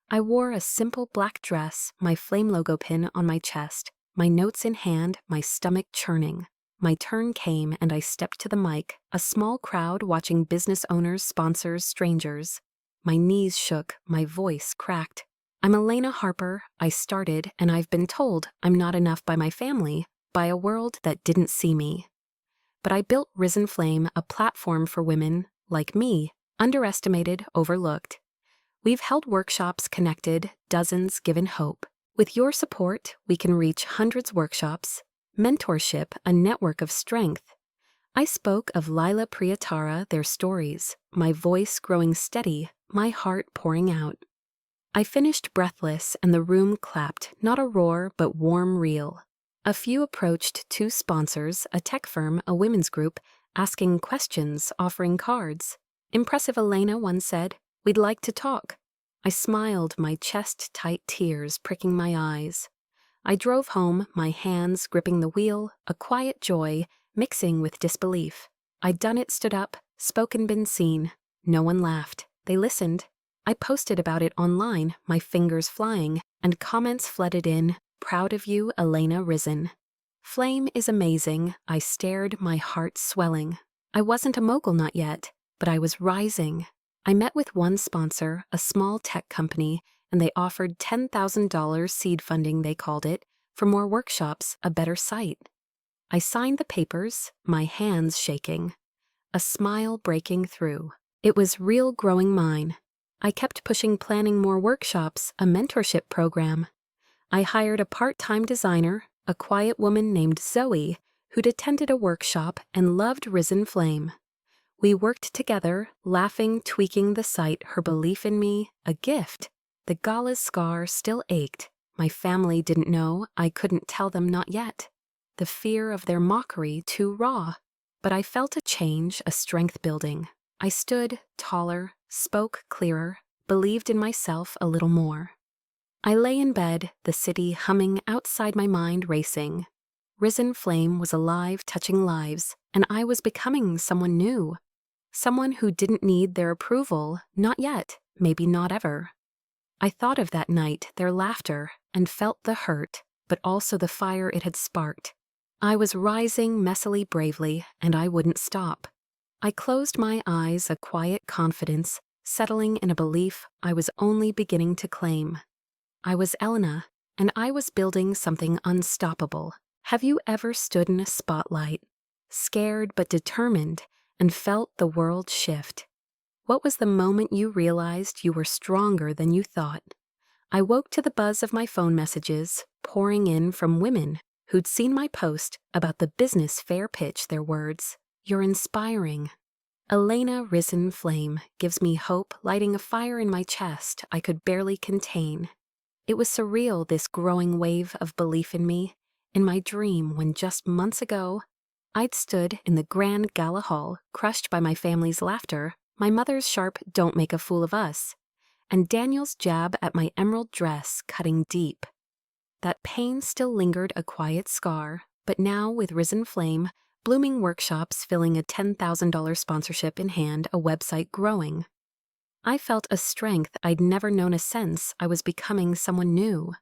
I wore a simple black dress, my Flame logo pin on my chest, my notes in hand, my stomach churning. My turn came and I stepped to the mic, a small crowd watching, business owners, sponsors, strangers. My knees shook, my voice cracked. "I'm Elena Harper. I started, and I've been told I'm not enough by my family, by a world that didn't see me. But I built Risen Flame, a platform for women, like me, underestimated, overlooked. We've held workshops, connected, dozens, given hope. With your support, we can reach hundreds workshops, mentorship, a network of strength." I spoke of Lila Priyatara, their stories, my voice growing steady, my heart pouring out. I finished breathless, and the room clapped, not a roar, but warm, real. A few approached, 2 sponsors, a tech firm, a women's group, asking questions, offering cards. "Impressive, Elena," one said. "We'd like to talk." I smiled, my chest tight, tears pricking my eyes. I drove home, my hands gripping the wheel, a quiet joy mixing with disbelief. I'd done it, stood up, spoken, been seen. No one laughed. They listened. I posted about it online, my fingers flying, and comments flooded in. "Proud of you, Elena Risen. Flame is amazing." I stared, my heart swelling. I wasn't a mogul, not yet, but I was rising. I met with one sponsor, a small tech company, and they offered $10,000 seed funding, they called it, for more workshops, a better site. I signed the papers, my hands shaking, a smile breaking through. It was real, growing mine. I kept pushing, planning more workshops, a mentorship program. I hired a part-time designer, a quiet woman named Zoe, who'd attended a workshop and loved Risen Flame. We worked together, laughing, tweaking the site, her belief in me, a gift. The gala's scar still ached. My family didn't know, I couldn't tell them not yet. The fear of their mockery too raw. But I felt a change, a strength building. I stood taller, spoke clearer, believed in myself a little more. I lay in bed, the city humming outside my mind racing. Risen Flame was alive, touching lives, and I was becoming someone new. Someone who didn't need their approval, not yet, maybe not ever. I thought of that night, their laughter, and felt the hurt, but also the fire it had sparked. I was rising messily bravely, and I wouldn't stop. I closed my eyes, a quiet confidence, settling in a belief I was only beginning to claim. I was Elena, and I was building something unstoppable. Have you ever stood in a spotlight, scared but determined, and felt the world shift? What was the moment you realized you were stronger than you thought? I woke to the buzz of my phone messages, pouring in from women who'd seen my post about the business fair pitch. Their words, "You're inspiring." Elena Risen Flame gives me hope, lighting a fire in my chest I could barely contain. It was surreal, this growing wave of belief in me, in my dream when just months ago, I'd stood in the Grand Gala Hall, crushed by my family's laughter, my mother's sharp "don't make a fool of us," and Daniel's jab at my emerald dress cutting deep. That pain still lingered, a quiet scar, but now with Risen Flame, blooming workshops filling a $10,000 sponsorship in hand, a website growing. I felt a strength I'd never known, a sense I was becoming someone new.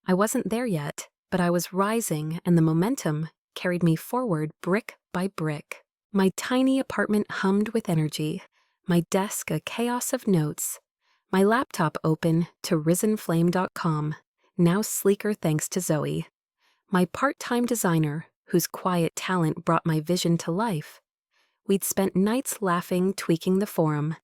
I wasn't there yet, but I was rising, and the momentum carried me forward brick by brick. My tiny apartment hummed with energy, my desk a chaos of notes, my laptop open to risenflame.com, now sleeker thanks to Zoe, my part-time designer, whose quiet talent brought my vision to life. We'd spent nights laughing, tweaking the forum,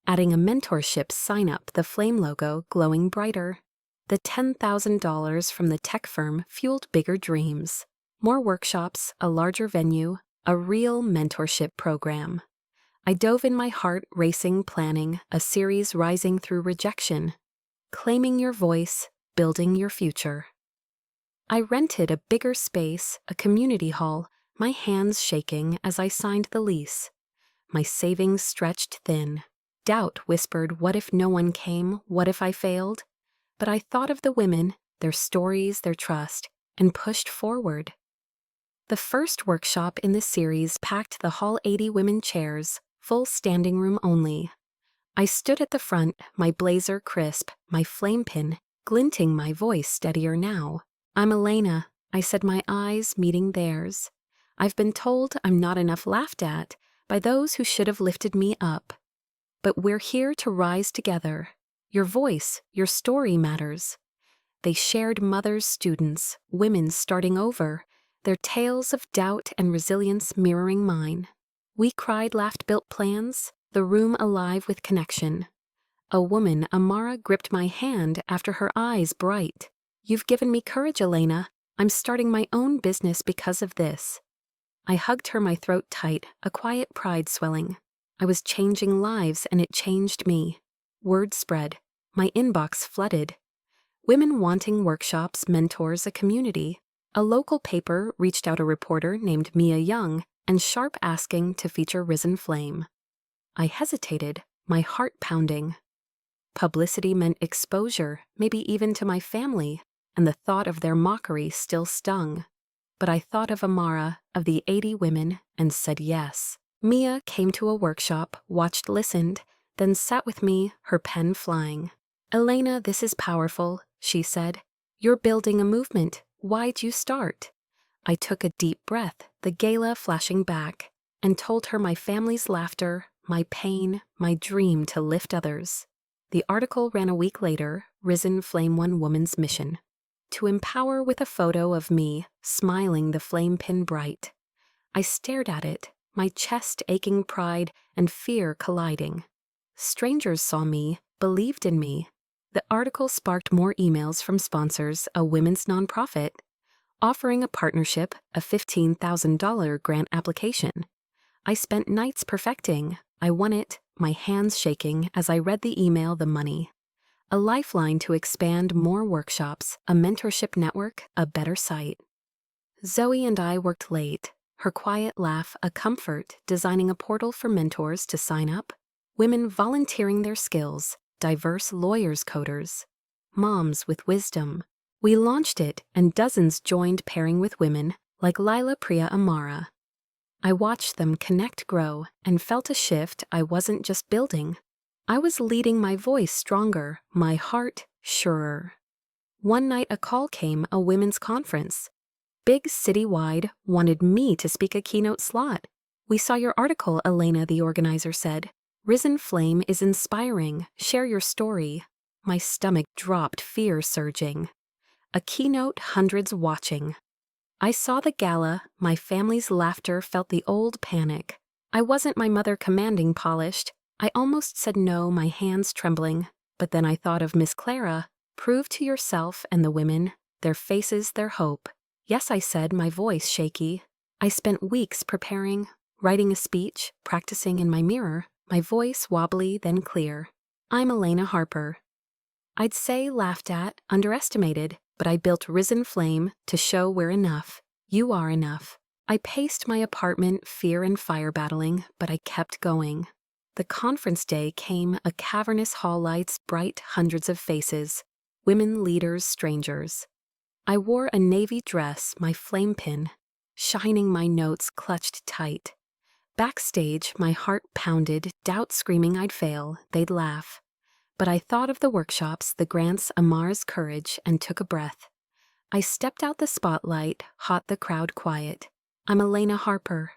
adding a mentorship sign-up, the flame logo glowing brighter. The $10,000 from the tech firm fueled bigger dreams. More workshops, a larger venue, a real mentorship program. I dove in, my heart racing, planning a series rising through rejection, claiming your voice, building your future. I rented a bigger space, a community hall, my hands shaking as I signed the lease. My savings stretched thin. Doubt whispered, what if no one came? What if I failed? But I thought of the women, their stories, their trust, and pushed forward. The first workshop in this series packed the hall, 80 women chairs, full standing room only. I stood at the front, my blazer crisp, my flame pin glinting, my voice steadier now. "I'm Elena," I said, my eyes meeting theirs. "I've been told I'm not enough, laughed at by those who should have lifted me up. But we're here to rise together. Your voice, your story matters." They shared mothers, students, women starting over, their tales of doubt and resilience mirroring mine. We cried, laughed, built plans, the room alive with connection. A woman, Amara, gripped my hand after, her eyes bright. "You've given me courage, Elena. I'm starting my own business because of this." I hugged her, my throat tight, a quiet pride swelling. I was changing lives, and it changed me. Word spread. My inbox flooded. Women wanting workshops, mentors, a community. A local paper reached out, a reporter named Mia Young, and Sharp, asking to feature Risen Flame. I hesitated, my heart pounding. Publicity meant exposure, maybe even to my family, and the thought of their mockery still stung. But I thought of Amara, of the 80 women, and said yes. Mia came to a workshop, watched, listened, then sat with me, her pen flying. "Elena, this is powerful," she said. "You're building a movement. Why'd you start?" I took a deep breath, the gala flashing back, and told her my family's laughter, my pain, my dream to lift others. The article ran a week later, Risen Flame, one woman's mission: to empower, with a photo of me, smiling, the flame pin bright. I stared at it, my chest aching, pride and fear colliding. Strangers saw me, believed in me. The article sparked more emails from sponsors, a women's nonprofit, offering a partnership, a $15,000 grant application. I spent nights perfecting, I won it, my hands shaking as I read the email. The money. A lifeline to expand more workshops, a mentorship network, a better site. Zoe and I worked late, her quiet laugh a comfort, designing a portal for mentors to sign up, women volunteering their skills, diverse lawyers, coders, moms with wisdom. We launched it, and dozens joined, pairing with women like Lila, Priya, Amara. I watched them connect, grow, and felt a shift. I wasn't just building. I was leading, my voice stronger, my heart surer. One night a call came, a women's conference. Big, citywide, wanted me to speak a keynote slot. "We saw your article, Elena," the organizer said. "Risen Flame is inspiring. Share your story." My stomach dropped, fear surging. A keynote, hundreds watching. I saw the gala, my family's laughter, felt the old panic. I wasn't my mother, commanding, polished. I almost said no, my hands trembling. But then I thought of Miss Clara. "Prove to yourself and the women, their faces, their hope." "Yes," I said, my voice shaky. I spent weeks preparing, writing a speech, practicing in my mirror, my voice wobbly then clear. "I'm Elena Harper." I'd say, laughed at, underestimated, but I built Risen Flame to show we're enough. You are enough. I paced my apartment, fear and fire battling, but I kept going. The conference day came, a cavernous hall, lights bright, hundreds of faces, women, leaders, strangers. I wore a navy dress, my flame pin shining, my notes clutched tight. Backstage, my heart pounded, doubt screaming I'd fail, they'd laugh. But I thought of the workshops, the grants, Amar's courage, and took a breath. I stepped out the spotlight, hot, the crowd quiet. "I'm Elena Harper."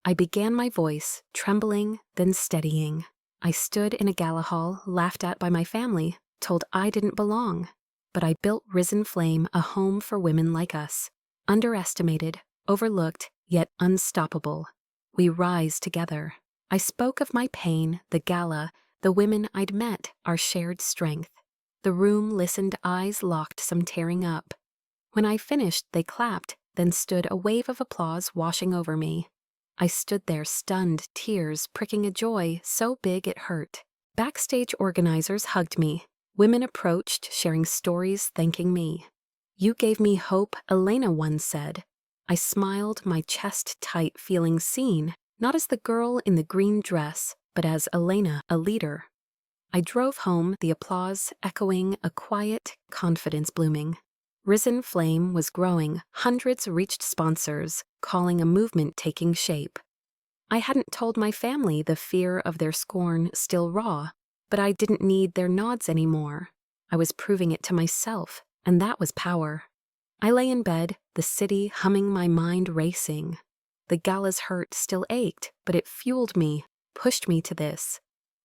I began, my voice trembling, then steadying. I stood in a gala hall, laughed at by my family, told I didn't belong. But I built Risen Flame, a home for women like us. Underestimated, overlooked, yet unstoppable. We rise together. I spoke of my pain, the gala, the women I'd met, our shared strength. The room listened, eyes locked, some tearing up. When I finished, they clapped, then stood, a wave of applause washing over me. I stood there stunned, tears pricking, a joy so big it hurt. Backstage, organizers hugged me. Women approached, sharing stories, thanking me. "You gave me hope," Elena once said. I smiled, my chest tight, feeling seen, not as the girl in the green dress, but as Elena, a leader. I drove home, the applause echoing, a quiet confidence blooming. Risen Flame was growing, hundreds reached, sponsors calling, a movement taking shape. I hadn't told my family, the fear of their scorn still raw, but I didn't need their nods anymore. I was proving it to myself, and that was power. I lay in bed, the city humming, my mind racing. The gala's hurt still ached, but it fueled me, pushed me to this.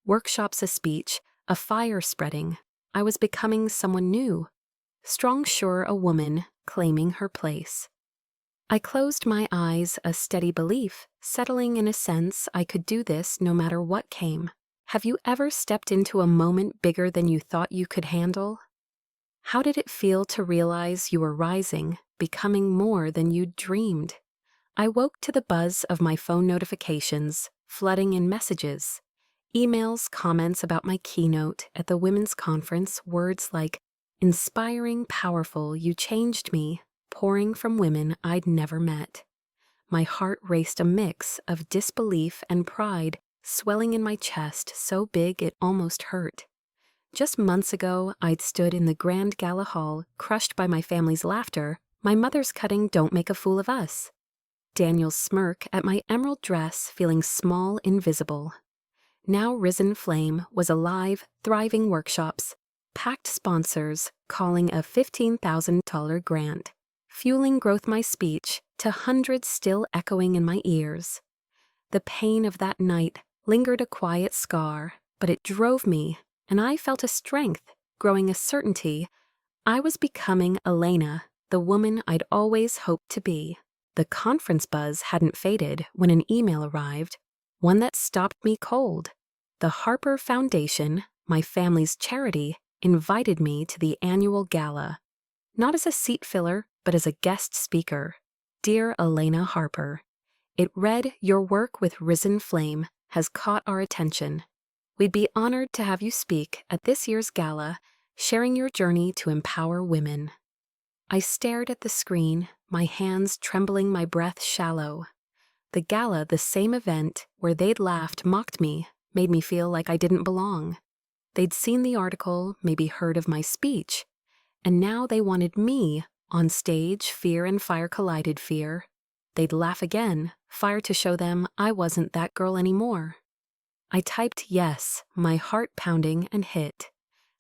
Workshops, a speech, a fire spreading. I was becoming someone new. Strong, sure, a woman, claiming her place. I closed my eyes, a steady belief, settling in a sense I could do this no matter what came. Have you ever stepped into a moment bigger than you thought you could handle? How did it feel to realize you were rising, becoming more than you'd dreamed? I woke to the buzz of my phone notifications, flooding in messages. Emails, comments about my keynote at the women's conference, words like, "Inspiring, powerful, you changed me," pouring from women I'd never met. My heart raced, a mix of disbelief and pride, swelling in my chest so big it almost hurt. Just months ago, I'd stood in the Grand Gala Hall, crushed by my family's laughter, my mother's cutting "Don't Make a Fool of Us." Daniel's smirk at my emerald dress, feeling small, invisible. Now Risen Flame was alive, thriving workshops, packed sponsors, calling a $15,000 grant, fueling growth, my speech, to hundreds still echoing in my ears. The pain of that night lingered, a quiet scar, but it drove me, and I felt a strength, growing, a certainty. I was becoming Elena, the woman I'd always hoped to be. The conference buzz hadn't faded when an email arrived, one that stopped me cold. The Harper Foundation, my family's charity, invited me to the annual gala, not as a seat filler, but as a guest speaker. Dear Elena Harper. It read, "Your work with Risen Flame has caught our attention. We'd be honored to have you speak at this year's gala, sharing your journey to empower women." I stared at the screen, my hands trembling, my breath shallow. The gala, the same event where they'd laughed, mocked me, made me feel like I didn't belong. They'd seen the article, maybe heard of my speech, and now they wanted me on stage. Fear and fire collided. Fear. They'd laugh again, fire to show them I wasn't that girl anymore. I typed yes, my heart pounding, and hit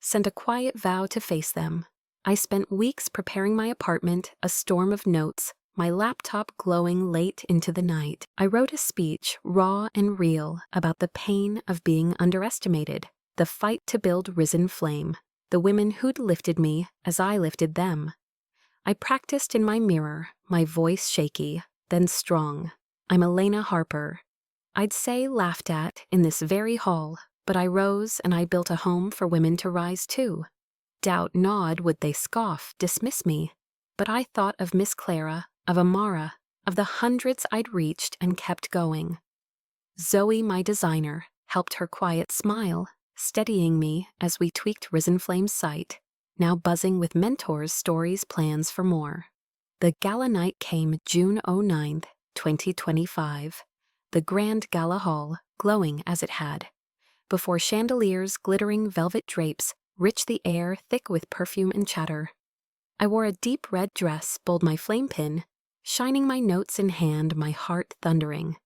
sent a quiet vow to face them. I spent weeks preparing my apartment, a storm of notes, my laptop glowing late into the night. I wrote a speech, raw and real, about the pain of being underestimated, the fight to build risen flame, the women who'd lifted me as I lifted them. I practiced in my mirror, my voice shaky, then strong. I'm Elena Harper. I'd say laughed at in this very hall, but I rose and I built a home for women to rise to. Doubt, nod, would they scoff, dismiss me? But I thought of Miss Clara, of Amara, of the hundreds I'd reached and kept going. Zoe, my designer, helped her quiet smile, steadying me as we tweaked Risen Flame's site, now buzzing with mentors, stories, plans for more. The gala night came June 9th, 2025. The Grand Gala Hall, glowing as it had. Before chandeliers, glittering velvet drapes, rich the air, thick with perfume and chatter. I wore a deep red dress, bold my flame pin, shining my notes in hand, my heart thundering.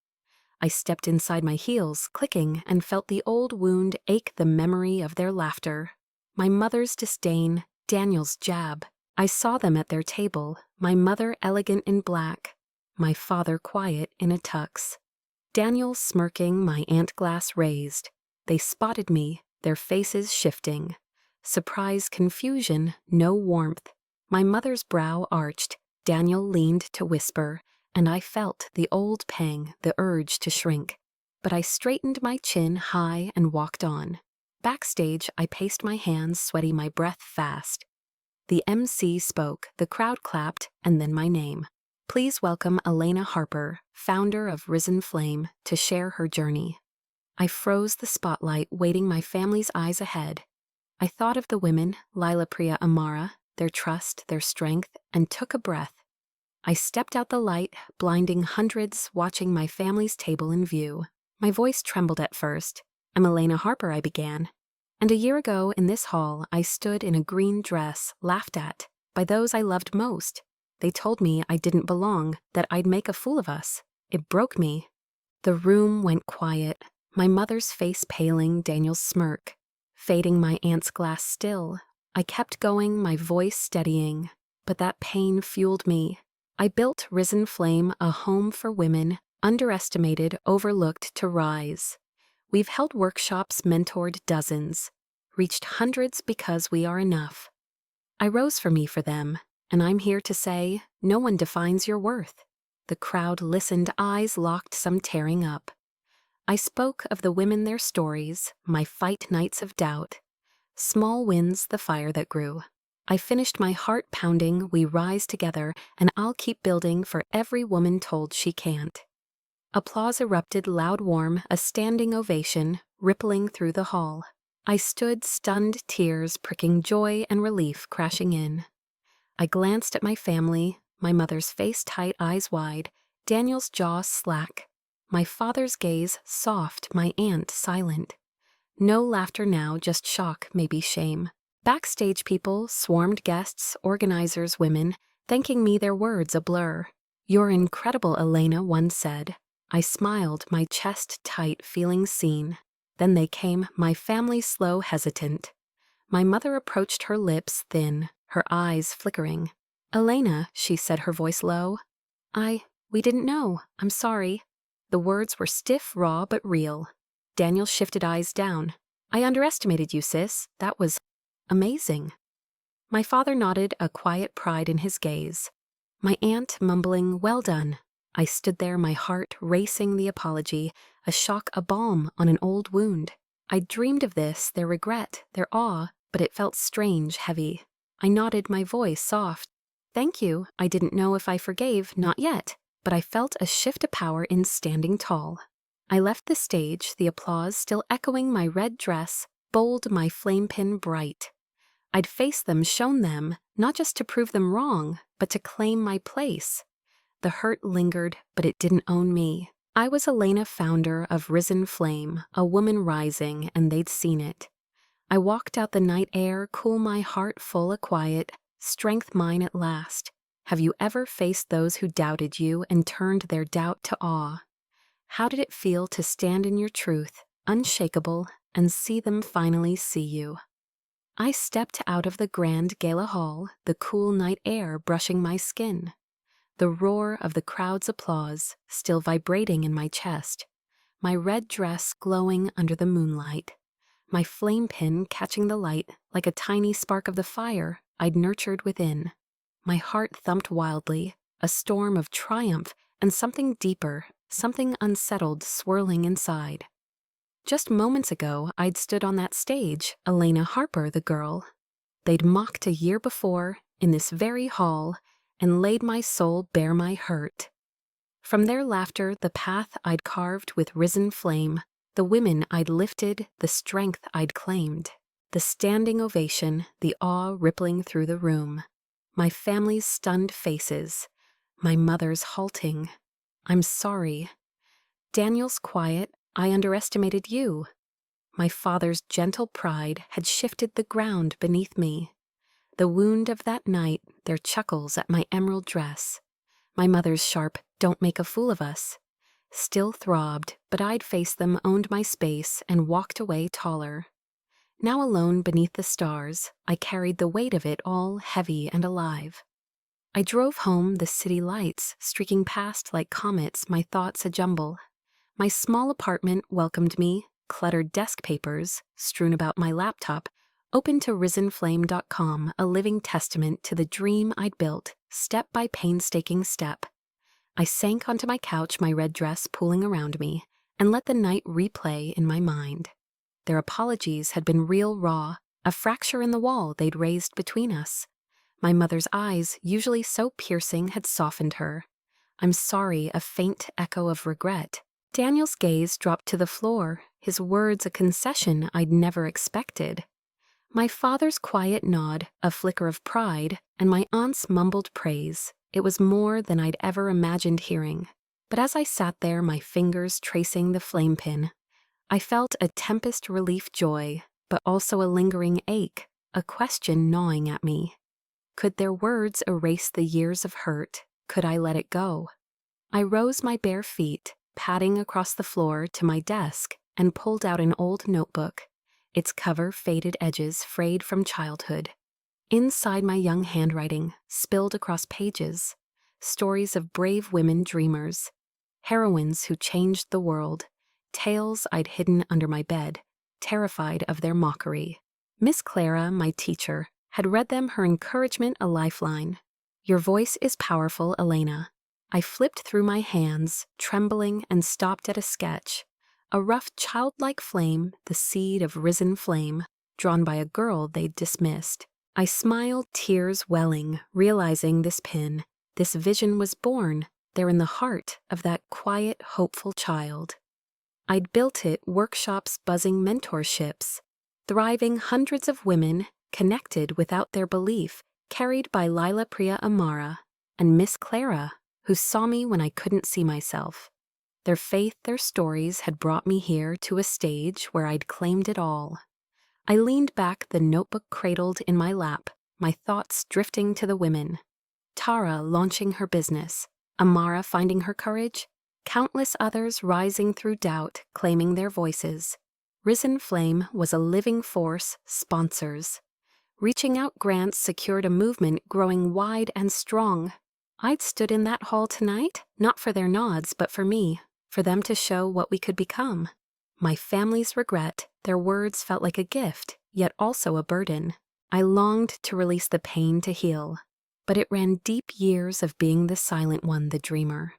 I stepped inside my heels, clicking, and felt the old wound ache, the memory of their laughter. My mother's disdain, Daniel's jab. I saw them at their table, my mother elegant in black, my father quiet in a tux. Daniel smirking, my aunt glass raised. They spotted me, their faces shifting. Surprise, confusion, no warmth. My mother's brow arched, Daniel leaned to whisper, and I felt the old pang, the urge to shrink. But I straightened my chin high and walked on. Backstage, I paced my hands, sweaty, my breath fast. The MC spoke, the crowd clapped, and then my name. Please welcome Elena Harper, founder of Risen Flame, to share her journey. I froze the spotlight, waiting my family's eyes ahead. I thought of the women, Lila, Priya, Amara, their trust, their strength, and took a breath. I stepped out the light, blinding hundreds, watching my family's table in view. My voice trembled at first. I'm Elena Harper, I began. And a year ago, in this hall, I stood in a green dress, laughed at, by those I loved most. They told me I didn't belong, that I'd make a fool of us. It broke me. The room went quiet, my mother's face paling, Daniel's smirk, fading, my aunt's glass still. I kept going, my voice steadying, but that pain fueled me. I built Risen Flame, a home for women, underestimated, overlooked, to rise. We've held workshops, mentored dozens, reached hundreds because we are enough. I rose for me, for them, and I'm here to say, no one defines your worth. The crowd listened, eyes locked, some tearing up. I spoke of the women, their stories, my fight nights of doubt. Small wins, the fire that grew. I finished, my heart pounding, we rise together, and I'll keep building for every woman told she can't. Applause erupted, loud, warm, a standing ovation, rippling through the hall. I stood stunned, tears pricking, joy and relief crashing in. I glanced at my family, my mother's face tight, eyes wide, Daniel's jaw slack, my father's gaze soft, my aunt silent. No laughter now, just shock, maybe shame. Backstage people, swarmed guests, organizers, women, thanking me, their words a blur. You're incredible, Elena, one said. I smiled, my chest tight, feeling seen. Then they came, my family slow, hesitant. My mother approached, her lips thin, her eyes flickering. Elena, she said, her voice low. We didn't know, I'm sorry. The words were stiff, raw, but real. Daniel shifted, eyes down. I underestimated you, sis. That was amazing. My father nodded, a quiet pride in his gaze. My aunt mumbling, well done. I stood there, my heart racing, the apology, a shock, a balm on an old wound. I'd dreamed of this, their regret, their awe, but it felt strange, heavy. I nodded, my voice soft. Thank you. I didn't know if I forgave, not yet, but I felt a shift of power in standing tall. I left the stage, the applause still echoing my red dress, bold, my flame pin bright. I'd faced them, shown them, not just to prove them wrong, but to claim my place. The hurt lingered, but it didn't own me. I was Elena, founder of Risen Flame, a woman rising, and they'd seen it. I walked out the night air, cool, my heart full of quiet, strength mine at last. Have you ever faced those who doubted you and turned their doubt to awe? How did it feel to stand in your truth, unshakable, and see them finally see you? I stepped out of the Grand Gala Hall, the cool night air brushing my skin. The roar of the crowd's applause still vibrating in my chest, my red dress glowing under the moonlight, my flame pin catching the light like a tiny spark of the fire I'd nurtured within. My heart thumped wildly, a storm of triumph and something deeper, something unsettled swirling inside. Just moments ago, I'd stood on that stage, Elena Harper, the girl they'd mocked a year before in this very hall, and laid my soul bare my hurt. From their laughter, the path I'd carved with risen flame, the women I'd lifted, the strength I'd claimed, the standing ovation, the awe rippling through the room, my family's stunned faces, my mother's halting, "I'm sorry." Daniel's quiet, "I underestimated you." My father's gentle pride had shifted the ground beneath me. The wound of that night, their chuckles at my emerald dress. My mother's sharp, "Don't make a fool of us," still throbbed, but I'd faced them, owned my space, and walked away taller. Now alone beneath the stars, I carried the weight of it all heavy and alive. I drove home, the city lights streaking past like comets, my thoughts a jumble. My small apartment welcomed me, cluttered desk papers strewn about my laptop, open to risenflame.com, a living testament to the dream I'd built, step by painstaking step. I sank onto my couch, my red dress pooling around me, and let the night replay in my mind. Their apologies had been real raw, a fracture in the wall they'd raised between us. My mother's eyes, usually so piercing, had softened her. "I'm sorry," a faint echo of regret. Daniel's gaze dropped to the floor, his words a concession I'd never expected. My father's quiet nod, a flicker of pride, and my aunt's mumbled praise. It was more than I'd ever imagined hearing. But as I sat there, my fingers tracing the flame pin, I felt a tempest relief joy, but also a lingering ache, a question gnawing at me. Could their words erase the years of hurt? Could I let it go? I rose my bare feet, padding across the floor to my desk, and pulled out an old notebook, its cover faded edges frayed from childhood. Inside, my young handwriting spilled across pages, stories of brave women dreamers, heroines who changed the world, tales I'd hidden under my bed, terrified of their mockery. Miss Clara, my teacher, had read them, her encouragement a lifeline. "Your voice is powerful, Elena." I flipped through my hands, trembling, and stopped at a sketch. A rough, childlike flame, the seed of risen flame, drawn by a girl they'd dismissed. I smiled, tears welling, realizing this pin, this vision was born there in the heart of that quiet, hopeful child. I'd built it, workshops, buzzing mentorships, thriving hundreds of women, connected without their belief, carried by Lila Priya Amara and Miss Clara, who saw me when I couldn't see myself. Their faith, their stories had brought me here to a stage where I'd claimed it all. I leaned back, the notebook cradled in my lap, my thoughts drifting to the women. Tara launching her business, Amara finding her courage, countless others rising through doubt, claiming their voices. Risen Flame was a living force, sponsors. Reaching out grants secured a movement growing wide and strong. I'd stood in that hall tonight, not for their nods, but for me, for them to show what we could become. My family's regret, their words felt like a gift, yet also a burden. I longed to release the pain to heal, but it ran deep, years of being the silent one, the dreamer.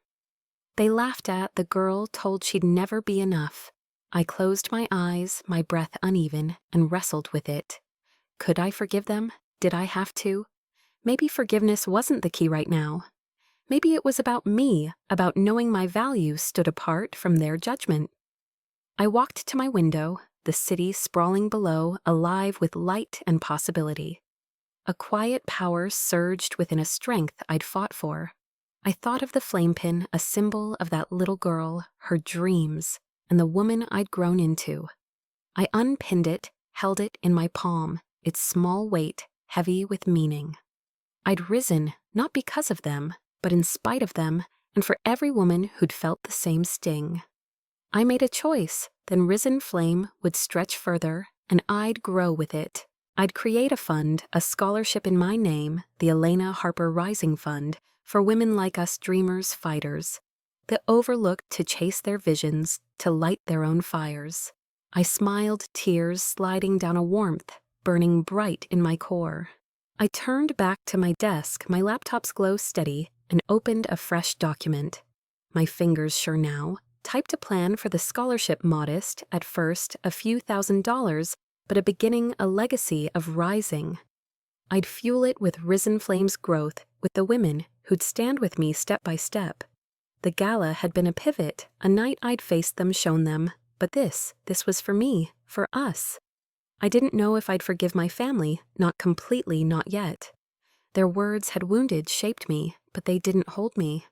They laughed at the girl, told she'd never be enough. I closed my eyes, my breath uneven, and wrestled with it. Could I forgive them? Did I have to? Maybe forgiveness wasn't the key right now. Maybe it was about me, about knowing my value stood apart from their judgment. I walked to my window, the city sprawling below, alive with light and possibility. A quiet power surged within a strength I'd fought for. I thought of the flame pin, a symbol of that little girl, her dreams, and the woman I'd grown into. I unpinned it, held it in my palm, its small weight heavy with meaning. I'd risen, not because of them, but in spite of them, and for every woman who'd felt the same sting. I made a choice, then risen flame would stretch further, and I'd grow with it. I'd create a fund, a scholarship in my name, the Elena Harper Rising Fund, for women like us dreamers, fighters, the overlooked to chase their visions, to light their own fires. I smiled, tears sliding down a warmth, burning bright in my core. I turned back to my desk, my laptop's glow steady, and opened a fresh document. My fingers sure now, typed a plan for the scholarship, modest, at first, a few $1,000s, but a beginning, a legacy of rising. I'd fuel it with Risen Flame's growth, with the women who'd stand with me step by step. The gala had been a pivot, a night I'd faced them, shown them, but this was for me, for us. I didn't know if I'd forgive my family, not completely, not yet. Their words had wounded, shaped me, but they didn't hold me.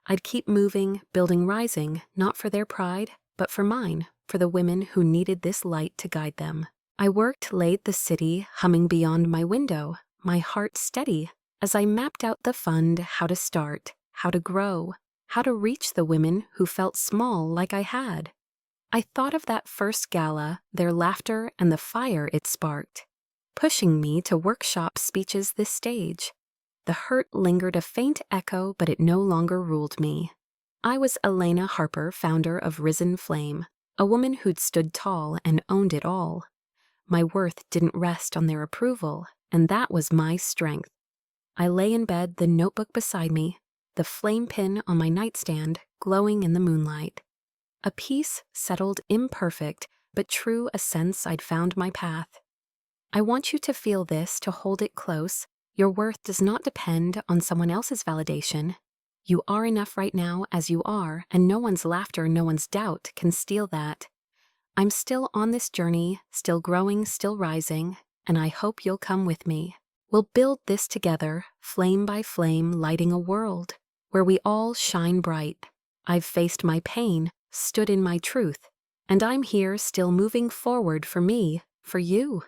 I'd keep moving, building, rising, not for their pride, but for mine, for the women who needed this light to guide them. I worked late, the city humming beyond my window, my heart steady, as I mapped out the fund, how to start, how to grow, how to reach the women who felt small like I had. I thought of that first gala, their laughter and the fire it sparked, pushing me to workshop speeches this stage. The hurt lingered, a faint echo, but it no longer ruled me. I was Elena Harper, founder of Risen Flame, a woman who'd stood tall and owned it all. My worth didn't rest on their approval, and that was my strength. I lay in bed, the notebook beside me, the flame pin on my nightstand, glowing in the moonlight. A peace settled, imperfect, but true, a sense I'd found my path. I want you to feel this, to hold it close. Your worth does not depend on someone else's validation. You are enough right now as you are, and no one's laughter, no one's doubt can steal that. I'm still on this journey, still growing, still rising, and I hope you'll come with me. We'll build this together, flame by flame, lighting a world where we all shine bright. I've faced my pain, stood in my truth, and I'm here still moving forward for me, for you.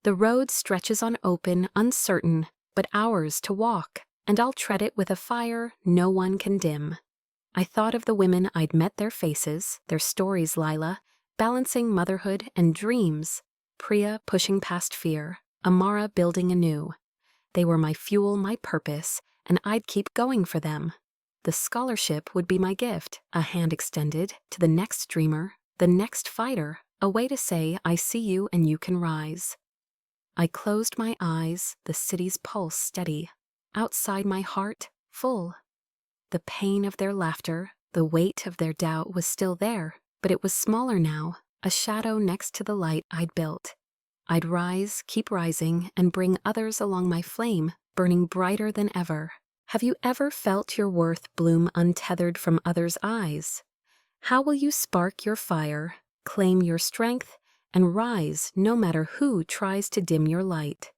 The road stretches on, open, uncertain, but ours to walk, and I'll tread it with a fire no one can dim. I thought of the women I'd met, their faces, their stories, Lila, balancing motherhood and dreams, Priya pushing past fear, Amara building anew. They were my fuel, my purpose, and I'd keep going for them. The scholarship would be my gift, a hand extended to the next dreamer, the next fighter, a way to say, I see you and you can rise. I closed my eyes, the city's pulse steady, outside my heart, full. The pain of their laughter, the weight of their doubt was still there, but it was smaller now, a shadow next to the light I'd built. I'd rise, keep rising, and bring others along my flame, burning brighter than ever. Have you ever felt your worth bloom untethered from others' eyes? How will you spark your fire, claim your strength, and rise no matter who tries to dim your light?